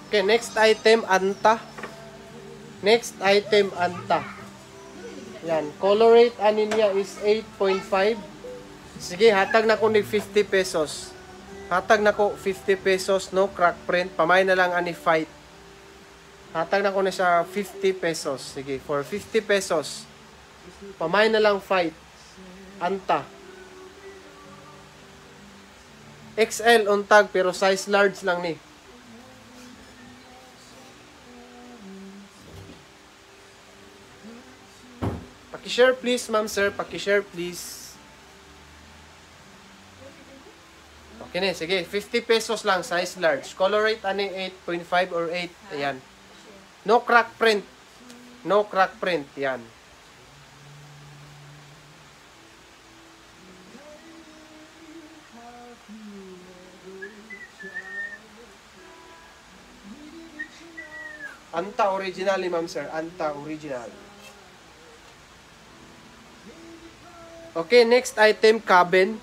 Okay, next item, anta. Next item, anta. Yan, color rate ani niya is 8.5. Sige, hatag na ko ni 50 pesos. Hatag na ko 50 pesos, no crack print. Pamay na lang ani fight. Hatag na ko na siya 50 pesos. Sige, for 50 pesos. Pamay na lang fight. Anta. XL untag pero size large lang ni. Paki-share please, ma'am sir. Paki-share please. Okay na, sige. 50 pesos lang, size large. Color rate, ani 8.5 or 8. Ayan. No crack print. No crack print. Yan. Anta original ni ma'am sir. Anta original. Okay, next item, cabin.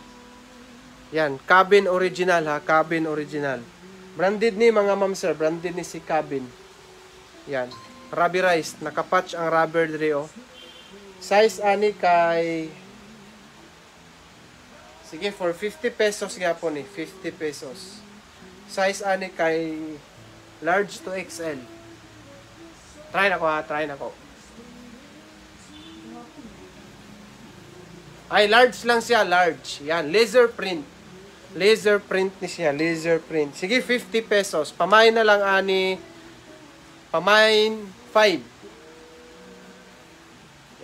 Yan, cabin original, ha, cabin original. Branded ni mga ma'am sir, branded ni si cabin. Yan, rubberized, nakapatch ang rubber dre, oh. Size ani kay, sige, for 50 pesos nga po ni, 50 pesos. Size ani kay large to XL. Try na ko, ha, try na ko. Ay, large lang siya, large. Yan, laser print. Laser print ni siya, laser print. Sige, 50 pesos. Pamain na lang ani. Pamain 5.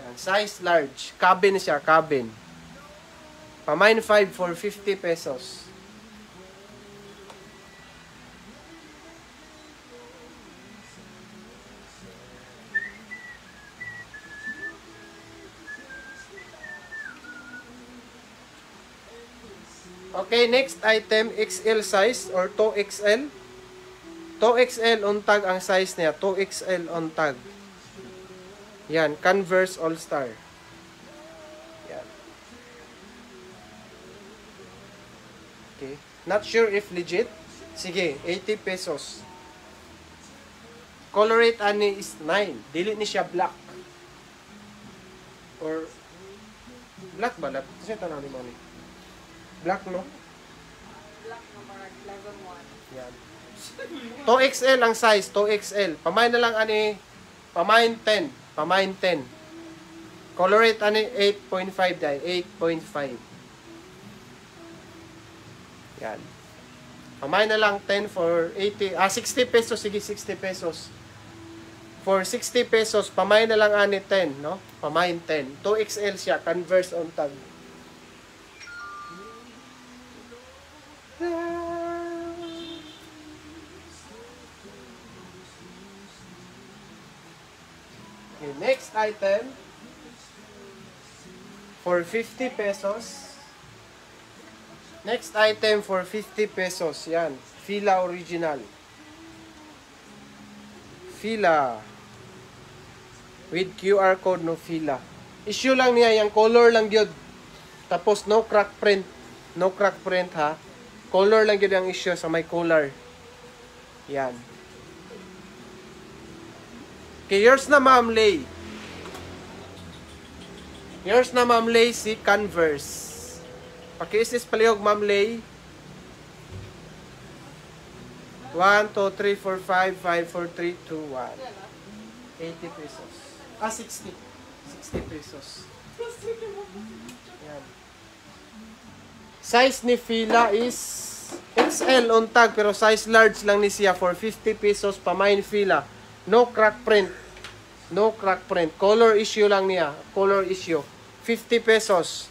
Yan, size large. Cabin siya, cabin. Pamain 5 for 50 pesos. Okay, next item, XL size or 2XL. 2XL on tag ang size niya. 2XL on tag. Yan, Converse All-Star. Okay. Not sure if legit. Sige, 80 pesos. Color rate ani is 9. Dili ni siya black. Or black ba? Kasi tanaw ni mo ni. Black, no? Black number, level 1. Yan. 2XL ang size, 2XL. Pamain na lang ani, pamain 10. Pamain 10. Color rate ani 8.5 dahil, 8.5. Yan. Pamain na lang 10 for 60 pesos, sige 60 pesos. For 60 pesos, pamain na lang ani 10, no? Pamain 10. 2XL siya, Converse on tag. Okay, next item. For 50 pesos. Next item for 50 pesos. Yan. Fila original. Fila. With QR code, no Fila. Issue lang niya. Yung color lang yun. Tapos no crack print. No crack print ha. Color lang yun ang issue sa may color. Yan. Okay, yours na Ma'am Lay. Yours na Ma'am Lay si Converse. Paki-isis palihog Ma'am Lay. 1, 2, 3, 4, 5, 5, 4, 3, 2, 1. 80 pesos. 60. 60 pesos. Yan. Size ni Fila is XL on tag pero size large lang ni siya for 50 pesos pamain Fila. No crack print. No crack print. Color issue lang niya. Color issue. 50 pesos.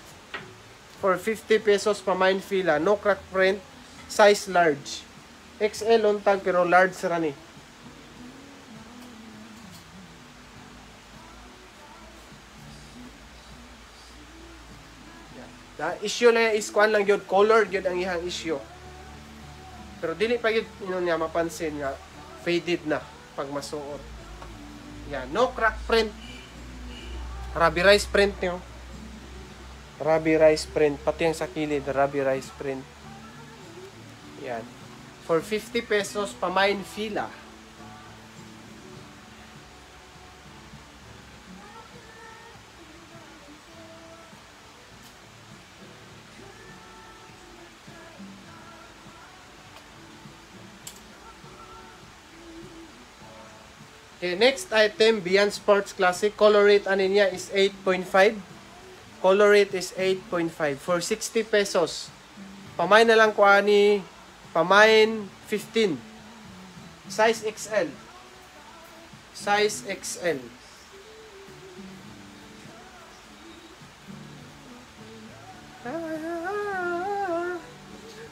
For 50 pesos pamain Fila. No crack print. Size large. XL on tag pero large ra ni. The issue na is kuan lang yun. Color yun ang ihang issue. Pero dili pa yun niya mapansin nga faded na pag masuot. Yan. No crack print. Rubberized print nyo. Rubberized print. Pati ang sa kilid. Rubberized print. Yan. For 50 pesos, pamain Fila. Okay, next item, Beyond Sports Classic. Color rate ano niya is 8.5. Color rate is 8.5 for 60 pesos. Pamain na lang ko ani, pamain 15. Size XL. Size XL.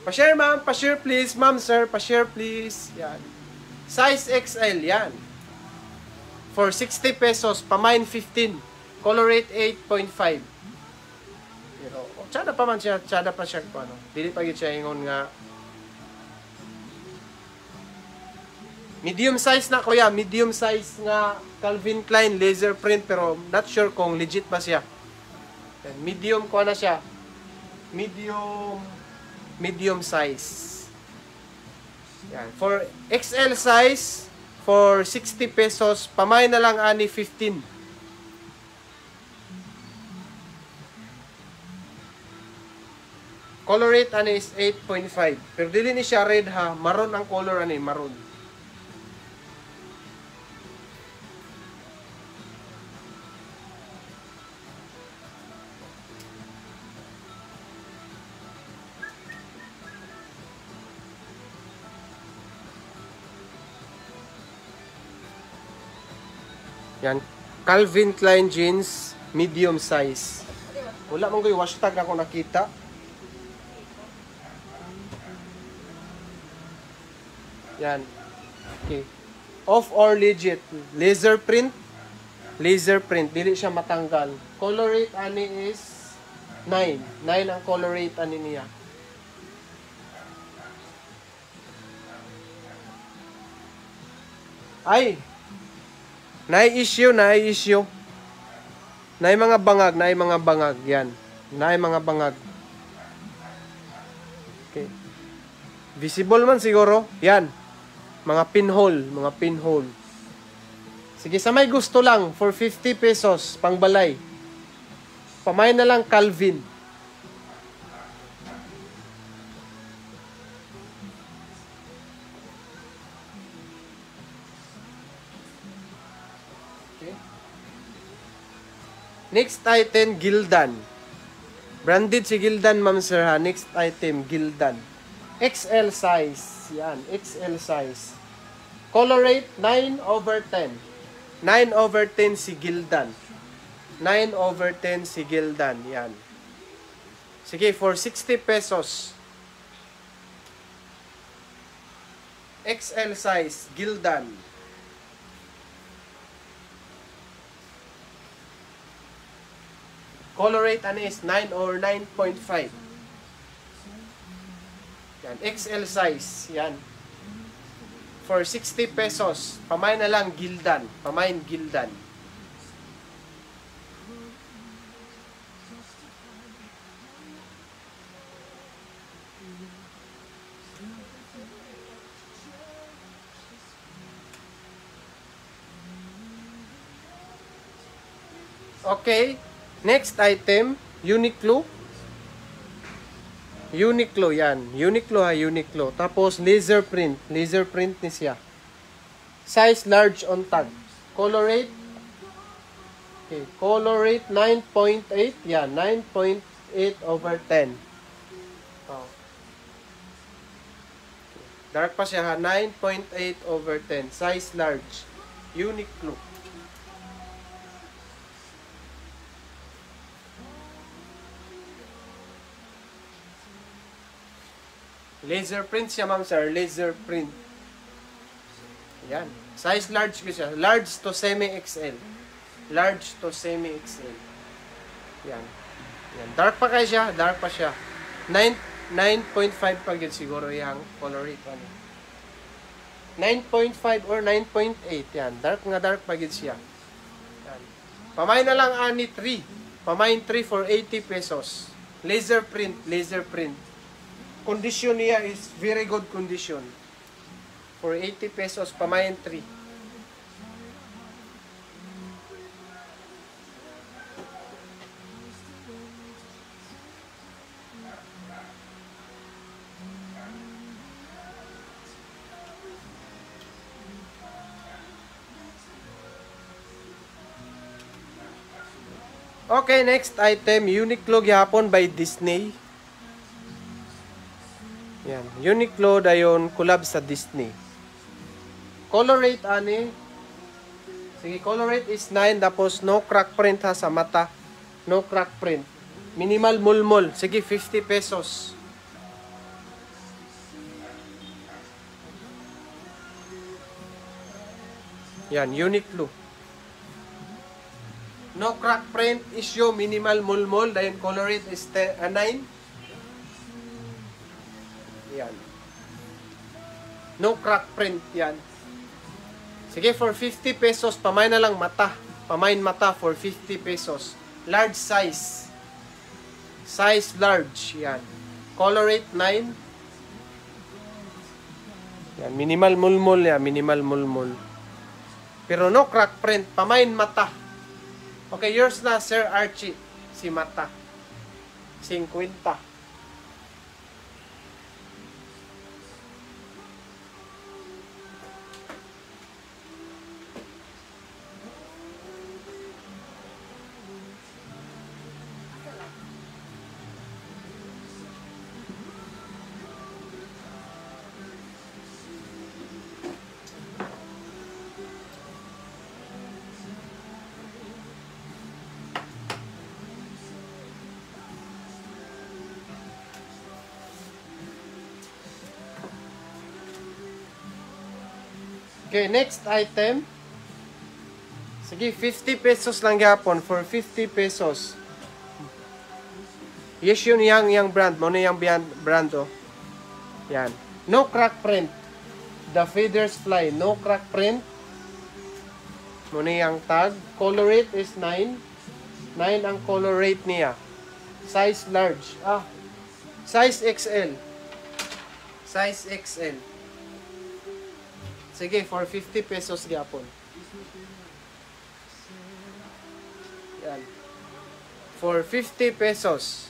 Pa-share ma'am, pa-share please. Ma'am sir, pa-share please. Yan. Size XL, yan. For 60 pesos, pamain 15. Color rate 8.5. Pero, tsada pa man siya, tsada pa siya kung ano. Dili pa yun siya ingon nga. Medium size na kuya, medium size nga Calvin Klein laser print pero not sure kung legit ba siya. And medium ko na siya. Medium size. Yan. For XL size, for 60 pesos, pamay na lang ani 15. Color rate ani is 8.5. Pero dili ni siya red ha, maroon ang color ani, maroon. Yan, Calvin Klein jeans, medium size. Wala mong kayo hashtag ako nakita. Yan. Okay. Off or legit. Laser print. Laser print. Dili siya matanggal. Color rate ani is 9. 9 ang color rate ani niya. Ay! Na-issue. Naay mga bangag, yan. Naay mga bangag. Okay. Visible man siguro. Yan. Mga pinhole. Mga pinhole. Sige, sa may gusto lang. For 50 pesos. Pangbalay. Pamay na lang Calvin. Okay. Next item, Gildan. Branded si Gildan, ma'am sir ha. Next item, Gildan. XL size. Yan, XL size. Color rate, 9/10. 9/10 si Gildan. 9/10 si Gildan. Yan. Sige, for 60 pesos. XL size, Gildan. Color rate ano is 9 or 9.5. Yan, XL size. Yan. For 60 pesos. Pamain na lang Gildan. Pamain Gildan. Okay. Next item, Uniqlo. Uniqlo yan. Uniqlo ha, Uniqlo. Tapos laser print. Laser print ni siya. Size large on tag. Color rate. Okay, color rate 9.8. Yan, 9.8/10. Oh. Dark pa siya ha, 9.8/10. Size large. Uniqlo. Laser print siya, ma'am sir. Laser print. Yan. Size large ko siya. Large to semi-XL. Large to semi-XL. Yan. Yan. Dark pa kaya siya. Dark pa siya. 9.5 pa yun siguro yung color rate. 9.5 or 9.8. Yan. Dark nga dark pa yun siya. Yan. Pamain na lang ani 3. Pamain 3 for 80 pesos. Laser print. Laser print. Condition niya is very good condition. For 80 pesos, pamayan 3. Okay, next item, Uniqlo gihapon by Disney. Yan. Uniqlo dayon collab sa Disney. Color rate ani. Sige, color rate is 9 tapos no crack print ha sa mata. No crack print. Minimal mulmol. Sige, 50 pesos. Yan, Uniqlo. No crack print issue, minimal mulmol dayon color rate is 9. Yan. No crack print yan. Sige, for 50 pesos, pamain na lang mata. Pamain mata for 50 pesos. Large size. Size large. Yan. Color rate 9. Yan. Minimal mulmol yan. Minimal mulmol. Pero no crack print. Pamain mata. Okay, yours na, Sir Archie. Si mata. 50. Okay, next item. Sige, 50 pesos lang gapon for 50 pesos. Yes, yun yung brand. Muna yung brand, oh. Yan. No crack print. The feathers fly. No crack print. Muna yung tag. Color rate is 9. 9 ang color rate niya. Size large. Size XL. Size XL. Sige, for 50 pesos gyapon. Yan. For 50 pesos.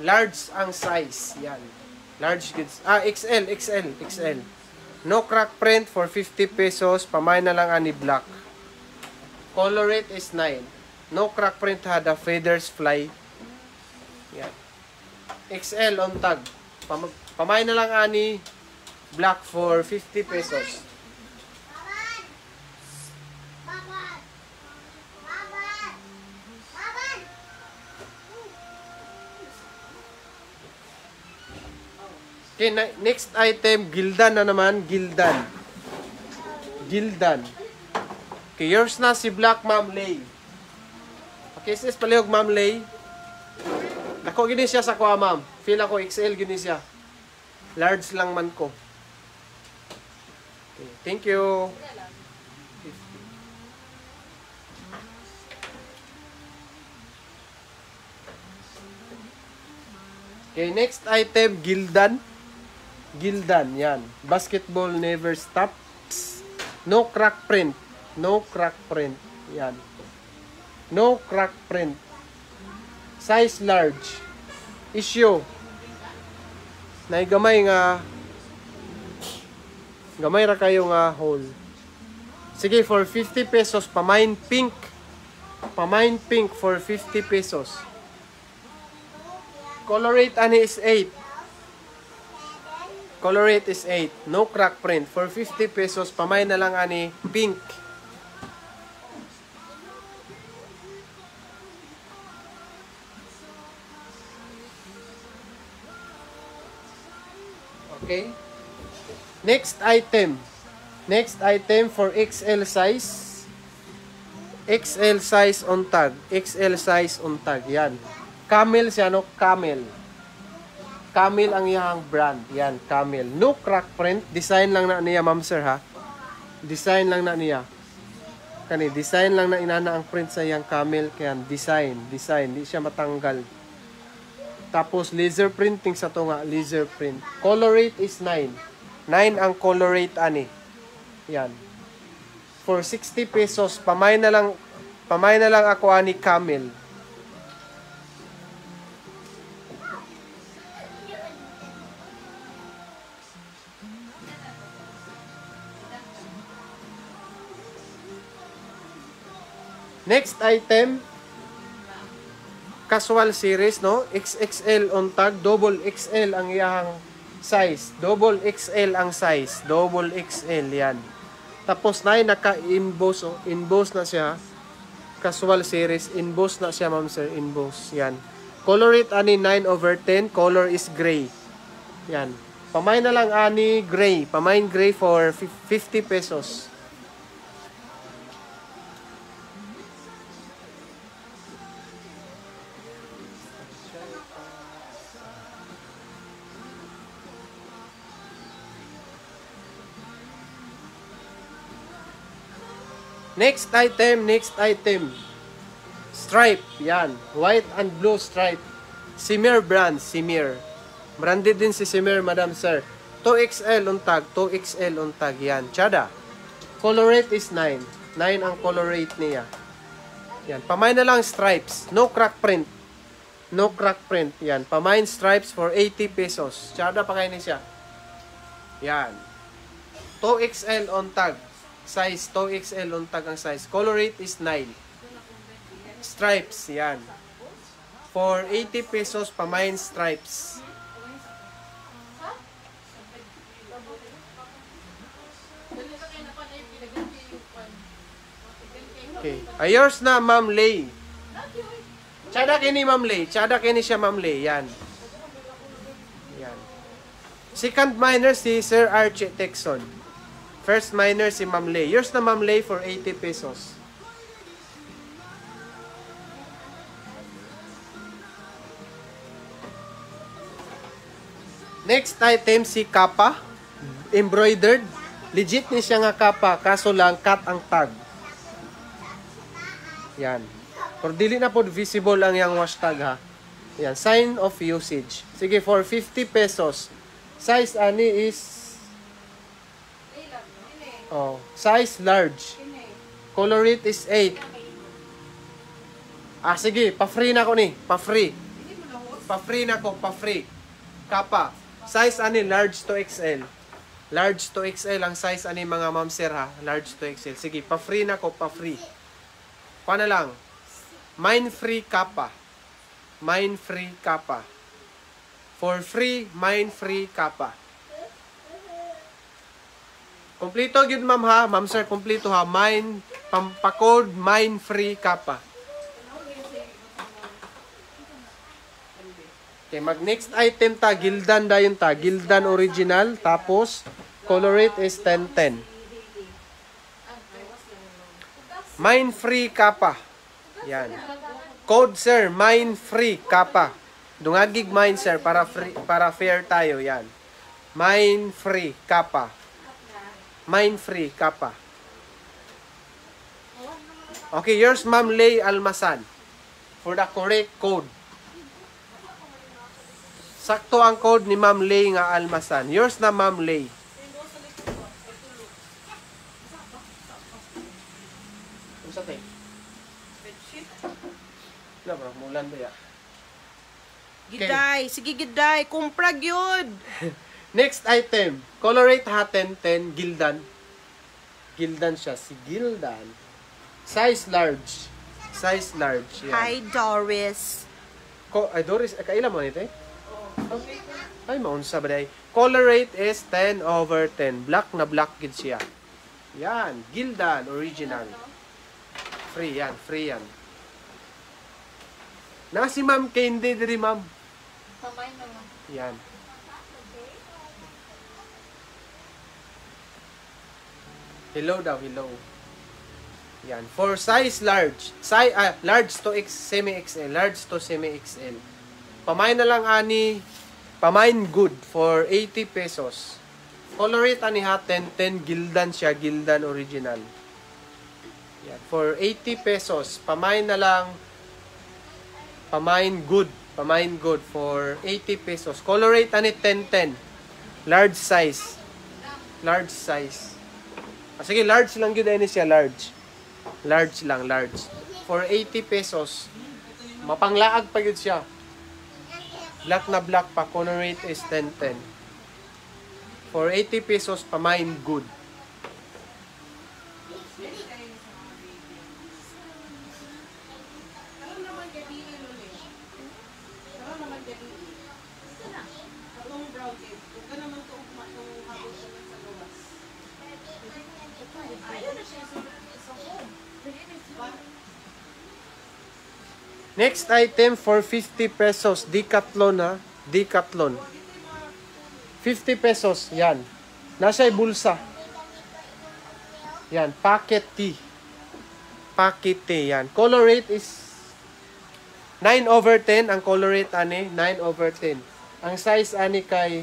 Large ang size. Yan. Large goods. XL. No crack print for 50 pesos. Pamay na lang ani black. Color rate is 9. No crack print had a feathers fly. Yan. XL on tag. Pamay na lang ani black for 50 pesos. Okay, next item, gildan na naman, gildan. Okay, yours na si Black Ma'am Lay. Okay, sis palihog Ma'am Lay. Dako gini siya sa kuha, ma'am. Feel ako XL gini siya. Large lang man ko. Okay, thank you. Okay, next item, gildan. Gildan, yan. Basketball never stops. No crack print. Yan. No crack print. Size large. Issue. Gamay ra kayo nga hole. Sige, for 50 pesos, pamain pink for 50 pesos. Color rate ani is 8. Color rate is 8. No crack print. For 50 pesos, pamay na lang ani pink. Okay. Next item for XL size. XL size on tag. Yan. Camel siya, no? Camel ang iyang brand. Yan, Camel. No crack print. Design lang na niya, ma'am sir, ha? Design lang na niya. Design lang na inana ang print sa iyang Camel. Kaya, design. Di siya matanggal. Tapos, laser printing sa to nga. Laser print. Color rate is 9. 9 ang color rate, ani. Yan. For 60 pesos, pamay na lang ako, ani, Camel. Next item, casual series, no? XXL on tag, double XL ang iyang size. Double XL ang size. Double XL, yan. Tapos na naka-emboss, oh. Emboss na siya. Casual series, emboss na siya, ma'am sir. Emboss, yan. Color rate ani 9/10. Color is gray. Yan. Pamay na lang ani gray. Pamain gray for 50 pesos. Next item. Stripe, yan. White and blue stripe. Simir brand, Simir. Branded din si Simir, madam sir. 2XL on tag, yan. Chada. Color rate is 9. 9 ang color rate niya. Yan. Pamain na lang stripes. No crack print. Yan. Pamain stripes for 80 pesos. Chada pa kayo niya. Yan. 2XL on tag. Size 2XL on tag ang size. Color rate is 9. Stripes, yan. For 80 pesos, pamain stripes. Okay. Ayos na, Ma'am Lay. Tsada kini, Ma'am Lay. Tsada kini siya, Ma'am Lay. Yan. Yan. Second minor, si Sir Archie Texon. First minor si Ma'am Lay. Yours na Ma'am Lay for 80 pesos. Next item si Kappa. Embroidered. Legit ni siya nga Kappa. Kaso lang cut ang tag. Yan. Pero dili na po visible ang yung wash tag, ha. Yan. Sign of usage. Sige, for 50 pesos. Size ani is size large. Color rate is 8. Sige, pa-free na ko ni. Pa-free. Pa-free na ko, pa-free. Kappa. Size ani large to XL. Large to XL ang size ani mga ma'am sir ha. Large to XL. Sige, pa-free na ko, pa-free. Paano lang? Mine free kappa. Mine free kappa. For free, mine free kappa. Kompleto gyud ma'am ha. Ma'am sir, kompleto ha. Mine, pa-code, mine free kappa. Okay, mag-next item ta, Gildan dayon ta. Gildan original, tapos color rate is 1010. Mine free kappa. Yan. Code sir, mine free kappa. Dungagig mine sir para free, para fair tayo yan. Mine free kappa. Mine free kappa. Okay, yours Ma'am Lay Almasan for the correct code. Sakto ang code ni Ma'am Lay nga Almasan. Yours na Ma'am Lay. Unsa tay? Na bro, mulan ba ya? Giday, sige giday, kumpra gyud. Next item, color rate ha 1010 Gildan. Gildan siya, si Gildan. Size large. Size large. Yan. Hi Doris. Ay Doris, kailan mo nito eh? Ay, maunsa ba day? Color rate is 10/10. Black na black gid siya. Yan, Gildan original. Free yan, free yan. Na si Ma'am Candy diri ma'am. Kamay naman. Yan. Hello daw, hello. Yan, for size large. Large to semi XL, large to semi XL. Pamain na lang ani, pamain good for 80 pesos. Color rate ani ha 1010 Gildan siya, Gildan original. Yan, for 80 pesos. Pamain na lang, pamain good for 80 pesos. Color rate ani 1010. Large size. Large size. Sige, large lang yun ani siya, large. Large lang, large. For 80 pesos. Mapanglaag pa yun siya. Black na black pa. Color rate is 1010. For 80 pesos, pamain good. Next item for 50 pesos. Decathlon ha. Decathlon. 50 pesos. Yan. Nasa bulsa. Yan. Packet tea. Packet tea. Yan. Color rate is 9/10. Ang color rate ani 9/10. Ang size ani kay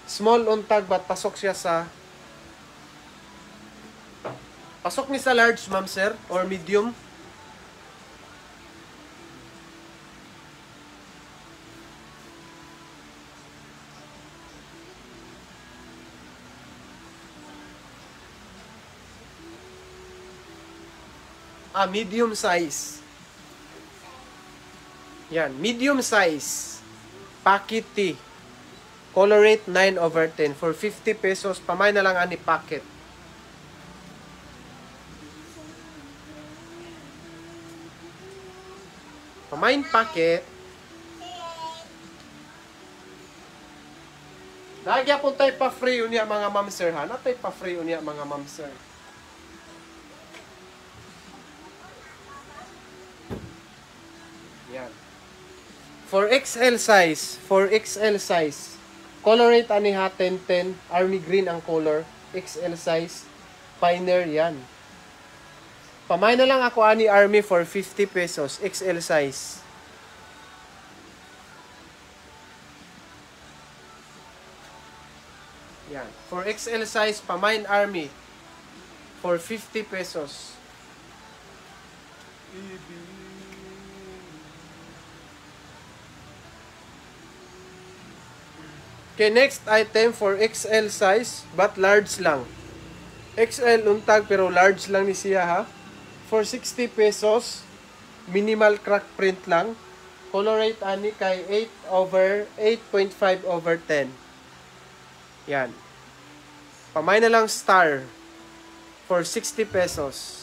small untag but pasok siya sa pasok ni sa large ma'am sir or medium. Medium size. Yan, medium size. Packet tea. Color rate 9/10. For 50 pesos, pamay na lang ani packet. Pamain packet. Nagya po tayo pa free unya mga ma'am sir ha. Natay pa free unya mga ma'am sir. Yan. For XL size, color rate ani ha 1010, army green ang color, XL size, Pioneer yan. Pamay na lang ako ani army for 50 pesos, XL size. Yan. For XL size, pamain army for 50 pesos. Okay, next item for XL size, but large lang. XL untag pero large lang ni siya ha. For 60 pesos, minimal crack print lang. Color rate ani kay 8.5/10. Yan. Pamay na lang star for 60 pesos.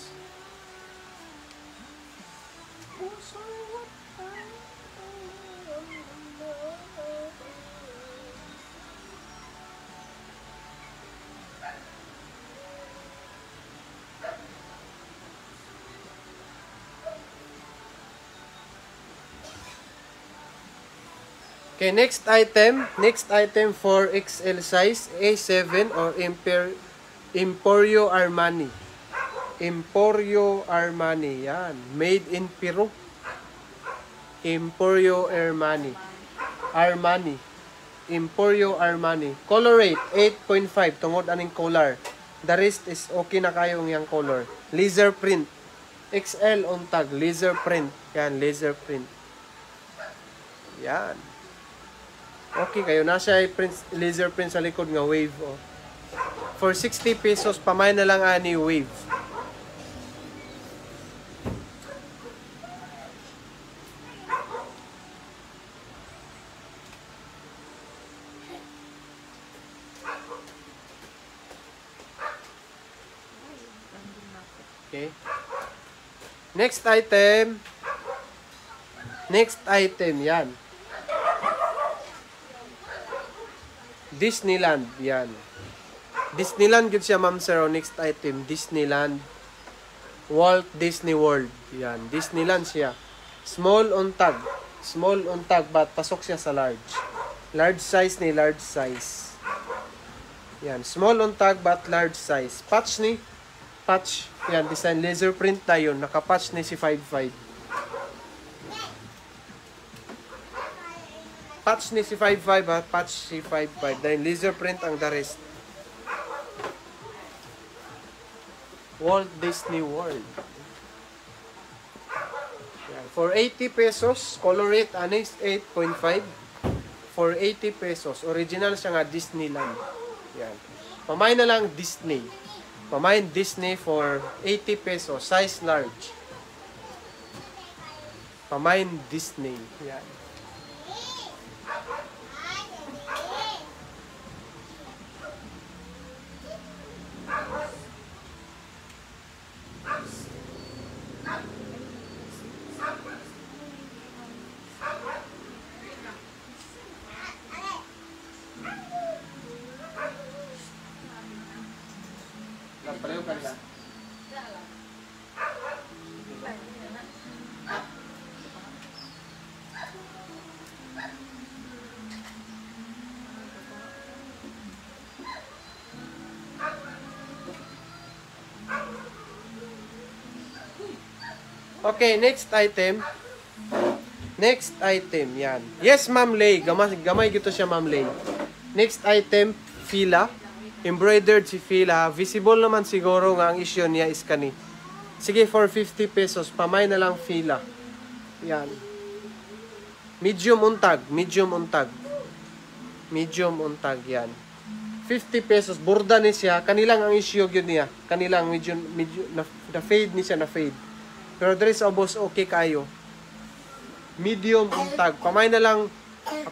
Okay, next item for XL size, A7 or Emporio Armani. Emporio Armani, yan. Made in Peru. Emporio Armani. Armani. Emporio Armani. Color rate, 8.5. Tungod aning color. The rest is okay na kayo yung color. Laser print. XL on tag. Laser print. Yan, laser print. Yan. Okay kayo. Nasa laser print sa likod nga wave. Oh. For 60 pesos, pamay na lang ani wave. Okay. Next item, yan. Disneyland, yan. Disneyland gud siya, ma'am sir. Next item, Disneyland. Walt Disney World, yan. Disneyland siya. Small on tag, but pasok siya sa large. Large size ni, large size. Yan, small on tag but large size. Patch ni, patch. Yan, design laser print tayo. Naka-patch ni si 5.5. Patch ni si 5.5 ha. Patch si 5.5. Dahil laser print ang the rest. Walt Disney World. Yan. For 80 pesos, color rate anis 8.5. For 80 pesos. Original siya nga Disneyland. Yan. Pamay na lang Disney. Pamay Disney for 80 pesos. Size large. Pamay Disney. Yan. Pareho ka nila. Okay, next item. Next item, yan. Yes, Ma'am Lay. Gamay gito siya, Ma'am Lay. Next item, fila. Embroidered si fila. Visible naman siguro nga ang issue niya is kani. Sige, for 50 pesos. Pamay na lang fila. Yan. Medium untag. Medium untag. Medium untag, yan. 50 pesos. Burda ni siya. Kanilang ang issue yun niya. Kanilang medyo na-fade ni siya, na-fade. Pero there is a boss, okay kayo. Medium untag. Pamay na lang.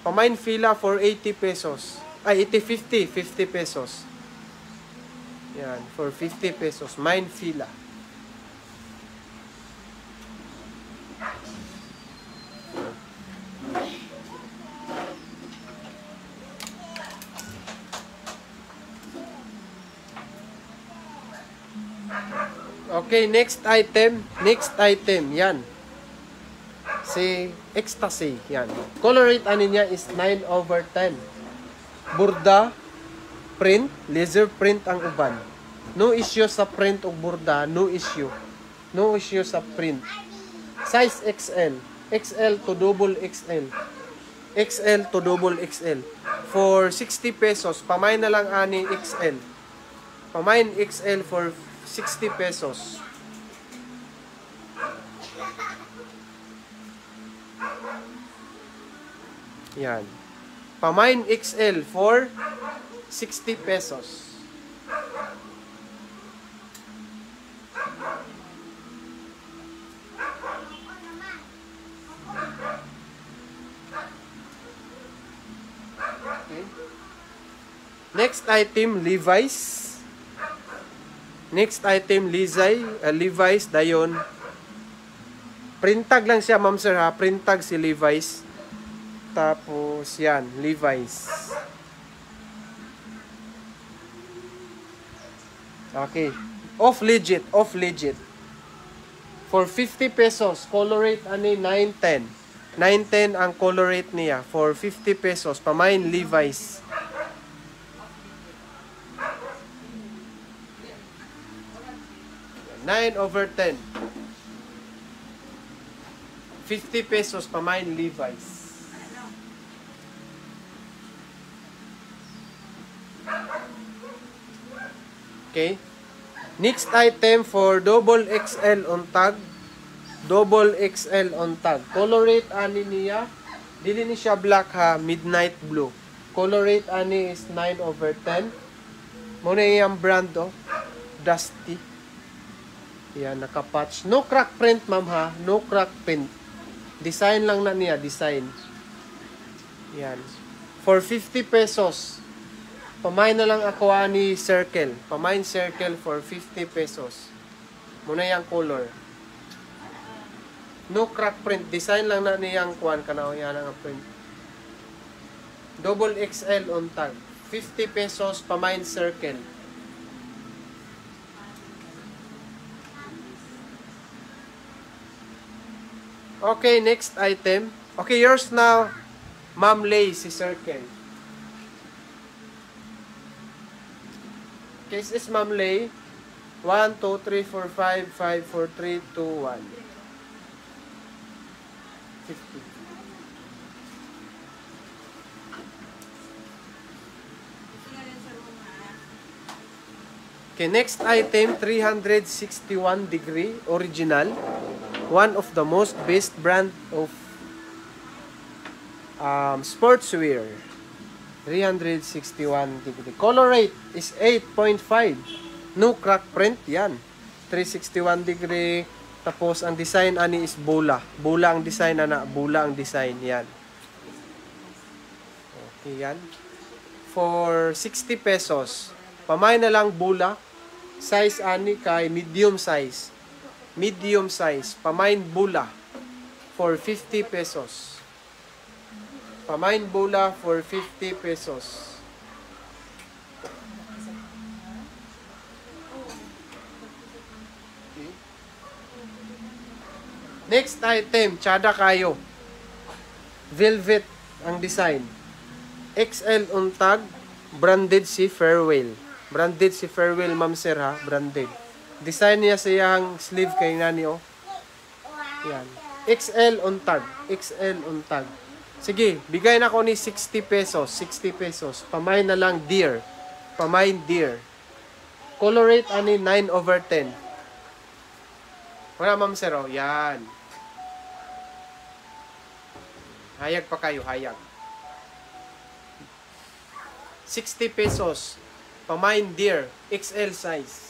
Pamay fila for 80 pesos. Ay, 50 pesos. Yan, for 50 pesos. Mine fila. Okay, next item. Next item, yan. Si Ecstasy, yan. Color rate ani niya is 9/10. Burda, print, laser print ang uban. No issue sa print o burda, no issue. No issue sa print. Size XL. XL to double XL. XL to double XL. For 60 pesos, pamay na lang ani XL. Pamain XL for 60 pesos. Yan. Pamain XL for 60 pesos. Okay. Next item, Levi's. Next item, Levi's dayon. Printag lang siya, ma'am sir ha. Printag si Levi's. Tapos yan, Levi's. Okay. Off legit. For 50 pesos, color rate ani 910. 910 ang color rate niya for 50 pesos. Pamain Levi's. (9/10). 50 pesos pamain Levi's. Okay. Next item for double XL on tag. Double XL on tag. Color rate ani niya. Dili ni siya black ha, midnight blue. Color rate ani is 9/10. Muna yung brand oh. Dusty. Yan, nakapatch. No crack print, ma'am ha. No crack print. Design lang na niya, design. Yan. For 50 pesos. Pamain na lang ako ani circle. Pamain circle for 50 pesos. Muna yung color. No crack print. Design lang na niyang kuan kanaw yan ang print. Double XL on tag. 50 pesos pamain circle. Okay, next item. Okay, yours now. Ma'am Lay, si circle. Case is Ma'am Lay. 1, 2, 3, 4, 5, 5, 4, 3, 2, 1. 50. Okay, next item, 361 degree, original. One of the most best brand of sportswear. 361 degree. Color rate is 8.5. No crack print, yan. 361 degree. Tapos, ang design ani is bula. Bula ang design, ana. Bula ang design, yan. Okay, yan. For 60 pesos. Pamay na lang bula. Size ani kay medium size. Medium size. Pamain bula for 50 pesos. Pamain bula for 50 pesos. Okay. Next item, tsada kayo. Velvet ang design. XL on tag, branded si Fairwell. Branded si Fairwell, ma'am sir ha, branded. Design niya sa iyang sleeve kay nani oh. Yan. XL on tag. XL on tag. Sige, bigay na ko ni 60 pesos. 60 pesos. Pamain na lang deer. Pamain deer. Color rate ani 9/10. Wala ma'am sir oh. Yan. Hayag pa kayo, hayag. 60 pesos. Pamain deer. XL size.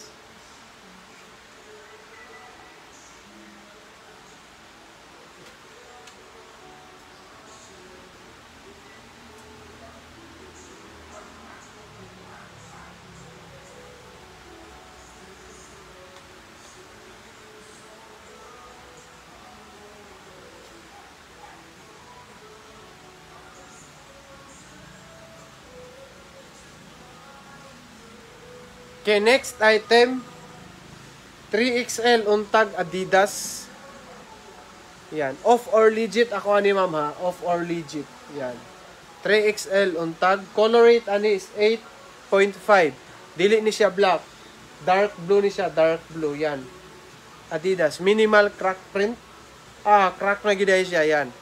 Okay, next item. 3XL on tag Adidas. Yan. Off or legit ako ani ma'am ha. Off or legit. Yan. 3XL on tag. Color rate ani is 8.5. Dili ni siya black. Dark blue ni siya. Dark blue. Yan. Adidas. Minimal crack print. Crack na giday siya. Yan.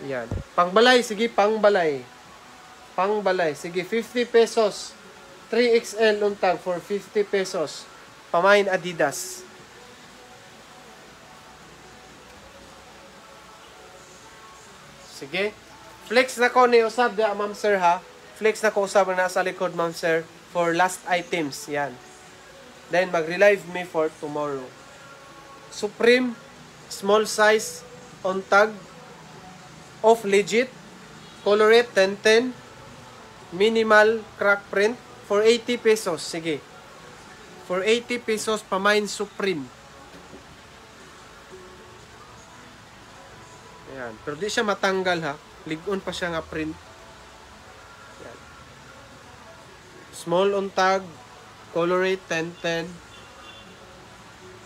Yan. Pangbalay. Sige, pangbalay. Pangbalay. Sige, 50 pesos. 3XL on tag for 50 pesos. Pamain Adidas. Sige. Flex na ko ni usab da ma'am sir ha. Flex na ko usab na nasa likod ma'am sir for last items. Yan. Then mag-relive me for tomorrow. Supreme small size on tag off legit colorate 1010 minimal crack print for 80 pesos. Sige. For 80 pesos pamain Supreme. Ayan. Pero di siya matanggal ha. Ligon pa siya nga print. Ayan. Small on tag colorate 1010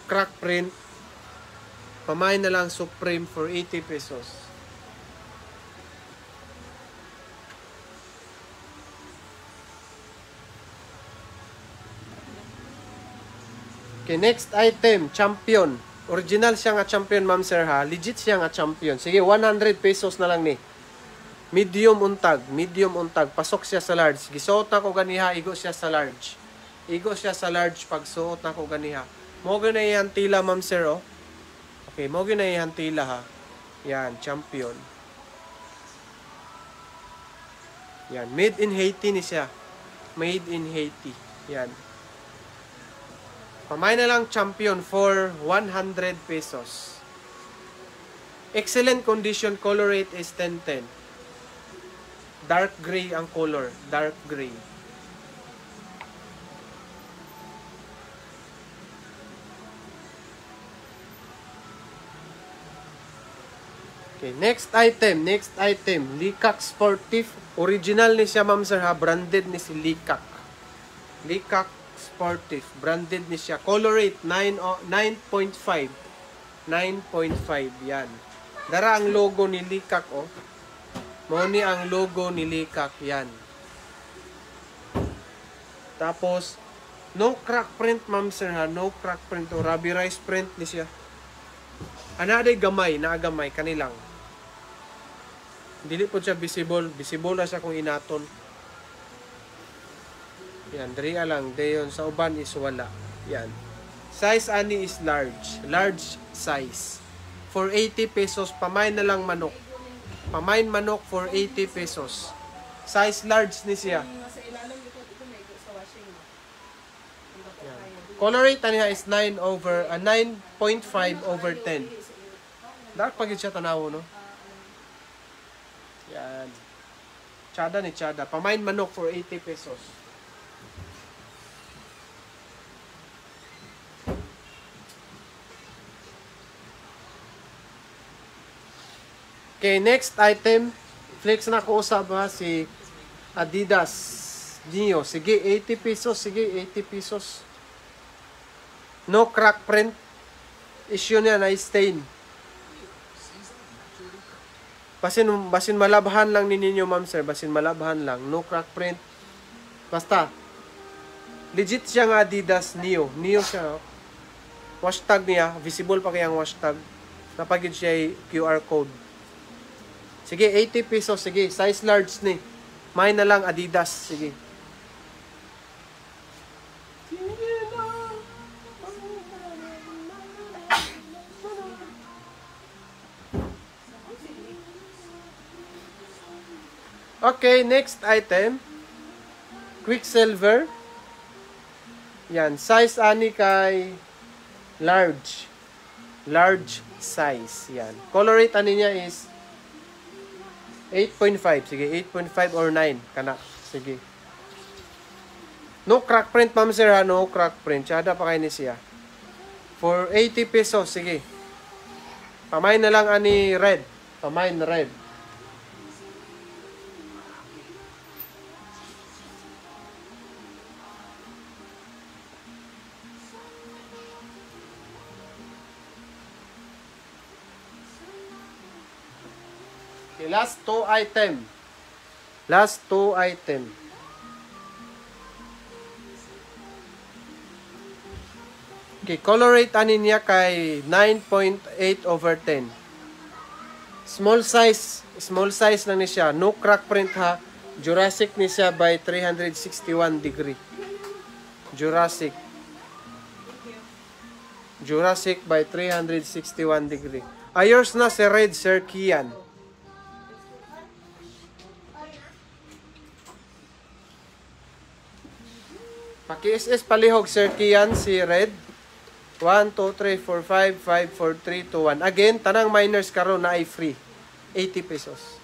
crack print pamain na lang Supreme for 80 pesos. Okay, next item, champion. Original siya nga champion, ma'am sir ha. Legit siya nga champion. Sige, 100 pesos na lang ni. Medium untag, pasok siya sa large. Gisuot na ko ganiha, igo siya sa large. Igo siya sa large pag suot na ko ganiha. Mo na yan tila, ma'am sir, oh. Okay, mo na yan tila ha. Yan, champion. Yan, made in Haiti ni siya. Made in Haiti. Yan. Pamay na lang champion for 100 pesos. Excellent condition, color rate is 1010. Dark gray ang color, dark gray. Okay, next item, Likak Sportif. Original ni siya, ma'am sir ha, branded ni si Likak. Likak Sportif, branded ni siya. Color rate 9.5. 9.5 yan. Dara ang logo ni Likak oh. Mo ni ang logo ni Likak yan. Tapos no crack print, ma'am sir ha, no crack print o rubberized print ni siya. Ana day gamay, naagamay kanilang. Dili po siya visible na siya kung inaton. Yan, dria lang. Dayon sa uban is wala. Yan. Size ani is large. Large size. For 80 pesos, pamain na lang manok. Pamain manok for 80 pesos. Size large ni siya. Yan. Color rate niya is 9.5 over 10. Dark pagid siya tanaw, no? Yan. Tsada ni tsada. Pamain manok for 80 pesos. Okay, next item. Flex na ko usab ha, si Adidas Neo. Sige, 80 pesos. Sige, 80 pesos. No crack print. Issue niya na stain. Basin malabhan lang ni ninyo, ma'am sir. Basin malabhan lang. No crack print. Basta. Legit siya nga Adidas Neo. Neo siya. Hashtag niya. Visible pa kayang hashtag. Napagid siya QR code. Sige, 80 pesos. Sige, size large ni. May na lang Adidas. Sige. Okay, next item. Quicksilver. Yan, size ani kay large. Large size. Yan. Color rate ani niya is 8.5. Sige, 8.5 or 9. Kana. Sige. No crack print, ma'am sir ha. No crack print. Tsada pa kayo ni siya. For 80 pesos. Sige. Pamain na lang ani red. Pamain red. Okay, last two item. Last two item. Okay, color rate ani niya kay 9.8 over 10. Small size lang ni siya. No crack print ha. Jurassic ni siya by 361 degree. Jurassic by 361 degree. Ayos na si Red Sir Kian. Paki-SS palihog, Sir Kian, si Red. 1, 2, 3, 4, 5, 5, 4, 3, 2, 1. Again, tanang miners karon na ay free. 80 pesos.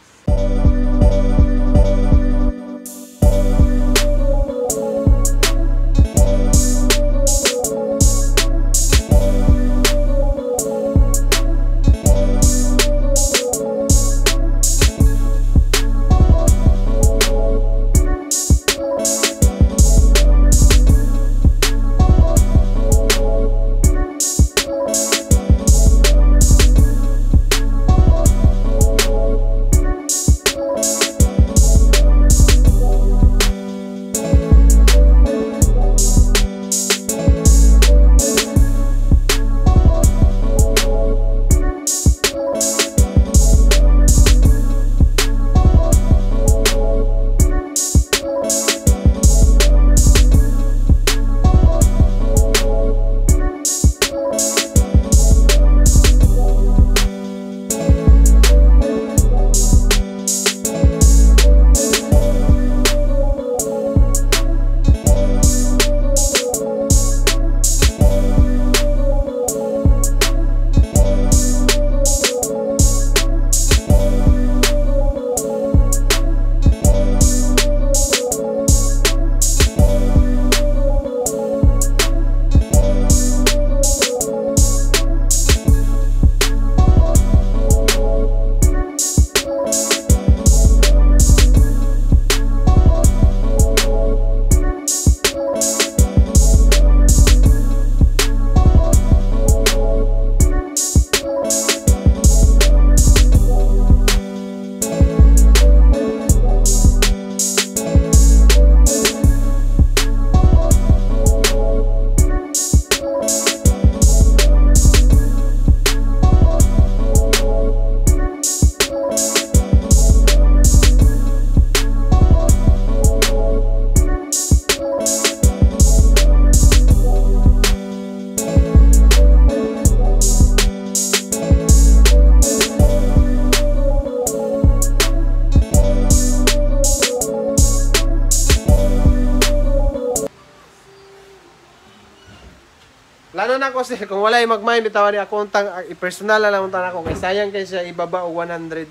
Lalo na ko sir, kung wala yung mag-mine, bitawan ni ako i-personal na lang unta na ako. Kaya sayang kayo siya ibaba o 100.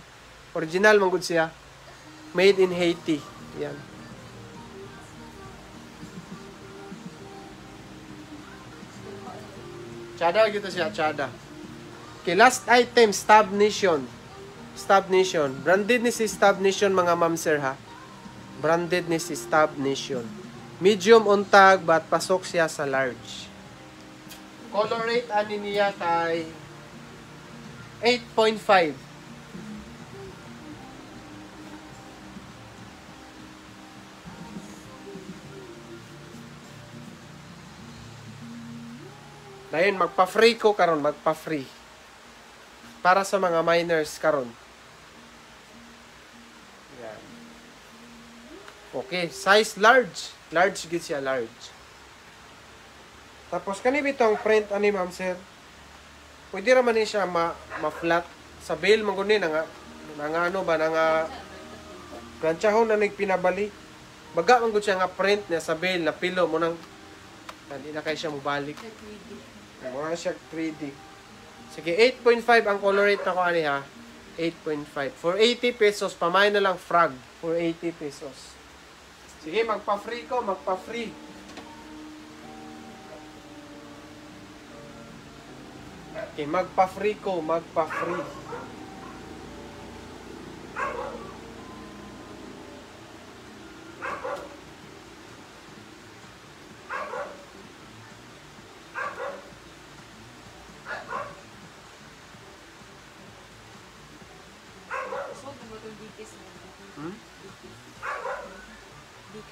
Original man good siya. Made in Haiti. Yan. Chada gitu siya, chada. Okay, last item, Stab Nation. Stab Nation. Branded ni si Stab Nation mga ma'am sir ha. Branded ni si Stab Nation. Medium untag, but pasok siya sa large. Color rate ani niya kay 8.5. Dayon magpa-free ko karon, magpa-free. Para sa mga miners karon. Yan. Okay, size large. Large gid siya, large. Tapos kani bitong print ani ma'am sir. Pwede ra man ni siya ma-flat sa bail man guni nga ano ba nga planchahon na nagpinabali. Baga man gud siya nga print niya sa bail na pilo mo nang hindi na kay siya mobalik. Mo na siya 3D. Sige, 8.5 ang color rate na ko ani ha. 8.5. For 80 pesos pamay na lang frag for 80 pesos. Sige, magpa-free ko, magpa-free. Okay, magpa-free ko, magpa-free.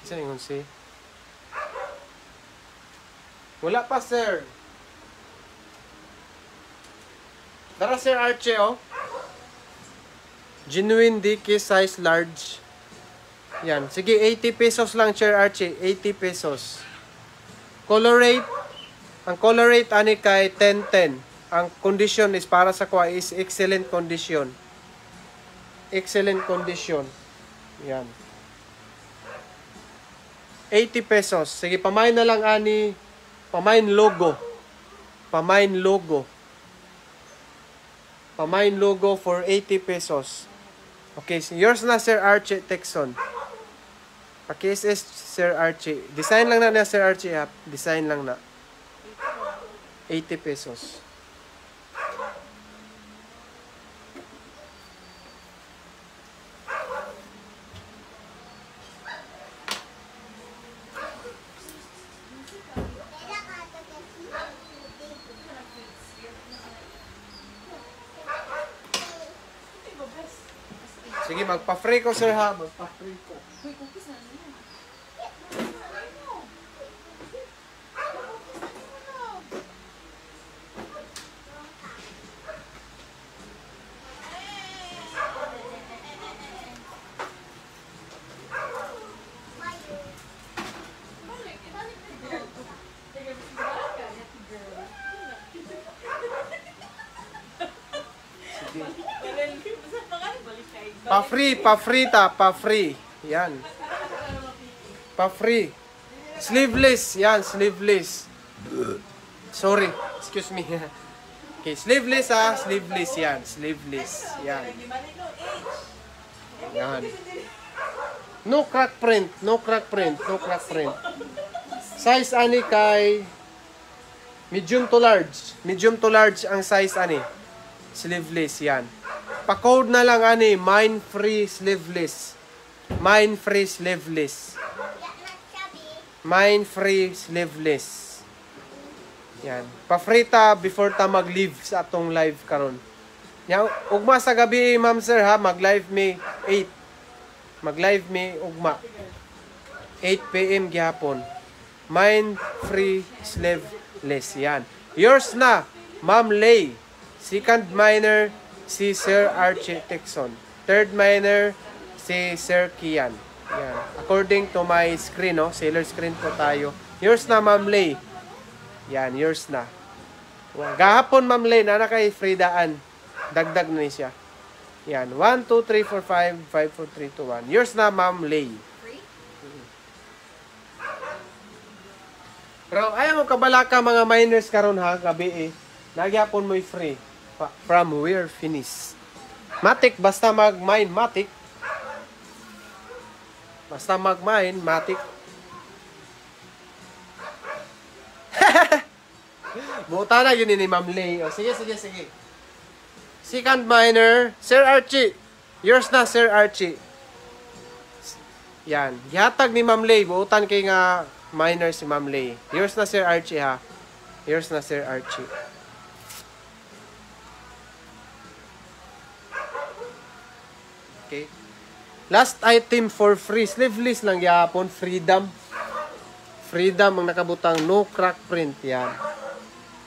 Isa yung si. Wala pa, sir. Tara, Sir Archie, oh. Genuine DK size large. Yan. Sige, 80 pesos lang, Sir Archie. 80 pesos. Color rate. Ang color rate ani kay 10-10. Ang condition is para sa kuha is excellent condition. Excellent condition. Yan. 80 pesos. Sige, pamain na lang ani. Pamain logo. Pamain logo. Pamain logo for 80 pesos. Okay, so yours na Sir Archie Texon. Pa-KSS Sir Archie. Design lang na Sir Archie ha. Design lang na. 80 pesos. Sige, magpa-free ko sir ha. Magpa-free ko. Uy, cookies na yan. Pa-free, pa-free ta, pa-free. Yan. Pa-free. Sleeveless, yan, sleeveless. Sorry, excuse me. Okay, sleeveless ha, sleeveless yan, sleeveless. Yan. Yan. No crack print, no crack print, no crack print. Size ani kay medium to large. Medium to large ang size ani. Sleeveless yan. Pa-code na lang ani, mine free sleeveless. Mine free sleeveless. Mine free sleeveless. Yan. Pa-free ta before ta mag-leave sa atong live karon. Yan, ugma sa gabi, ma'am sir ha, mag-live me 8. Mag-live me ugma. 8 PM gihapon. Mine free sleeveless. Yan. Yours na, Ma'am Lay. Second minor, si Sir Archie Texon. Third minor, si Sir Kian. Yan. According to my screen, no? Sailor screen po tayo. Yours na, Ma'am Lay. Yan, yours na. Gahapon, Ma'am Lay, na kay Fridaan. Dagdag na siya. Yan. 1, 2, 3, 4, 5, 5, 4, 3, 2, 1. Yours na, Ma'am Lay. Pero ayaw mo kabalaka mga minors karon ha, gabi eh. Nagyapon mo'y free. From where finish. Matic, basta mag-mine, matic. Basta mag-mine, matic. Buta na yun ni Ma'am Lay. O, sige. Second minor, Sir Archie. Yours na, Sir Archie. Yan. Gihatag ni Ma'am Lay. Buutan kay nga minor si Ma'am Lay. Yours na, Sir Archie ha. Yours na, Sir Archie. Okay. Last item for free. Sleeveless lang yapon. Freedom. Freedom ang nakabutang. No crack print. Yan.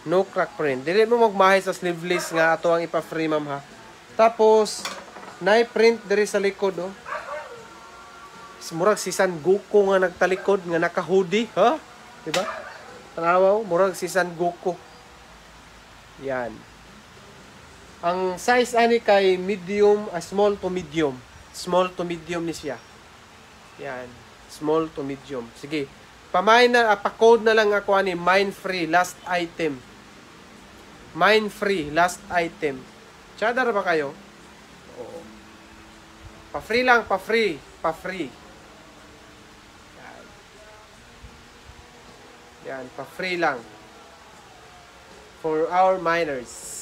No crack print. Dili mo magmahay sa sleeveless nga ato ang ipa-free ma'am ha. Tapos, na-print diri sa likod oh. Murag si San Goku nga nagtalikod nga naka-hoodie. Ha? Diba? Tanawaw. Murag si San Goku. Yan. Ang size ani kay medium, small to medium. Small to medium ni siya. Yan. Small to medium. Sige. Pamain na, pa-code na lang ako ani, mine free, last item. Mine free, last item. Chadar ba kayo? Oo. Pa-free lang, pa-free. Pa-free. Yan. Yan, pa-free lang. For our miners.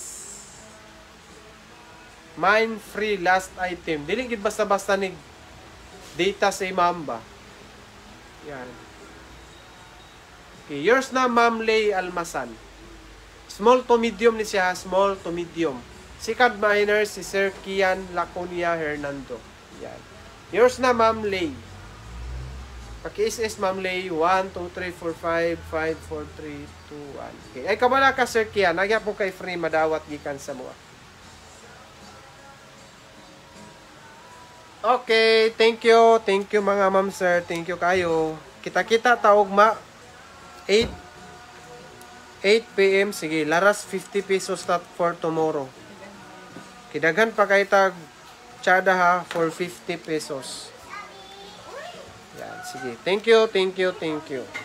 Mine free last item. Dili gid basta-basta ni data sa imamba. Yan. Okay, yours na Ma'am Lay Almasan. Small to medium ni siya, small to medium. Second minor si Sir Kian Laconia Hernando. Yan. Yours na Ma'am Lay. Paki-SS Ma'am Lay 1 2 3 4 5 5 4 3 2 1. Okay. Ay kabala ka Sir Kian, nagya po kay free madawat gikan sa mga. Okay, thank you. Thank you mga ma'am sir. Thank you kayo. Kita-kita taog ma 8 PM. Sige, laras 50 pesos start for tomorrow. Kidaghan pa kay tag tsada ha for 50 pesos. Yan. Sige. Thank you, thank you, thank you.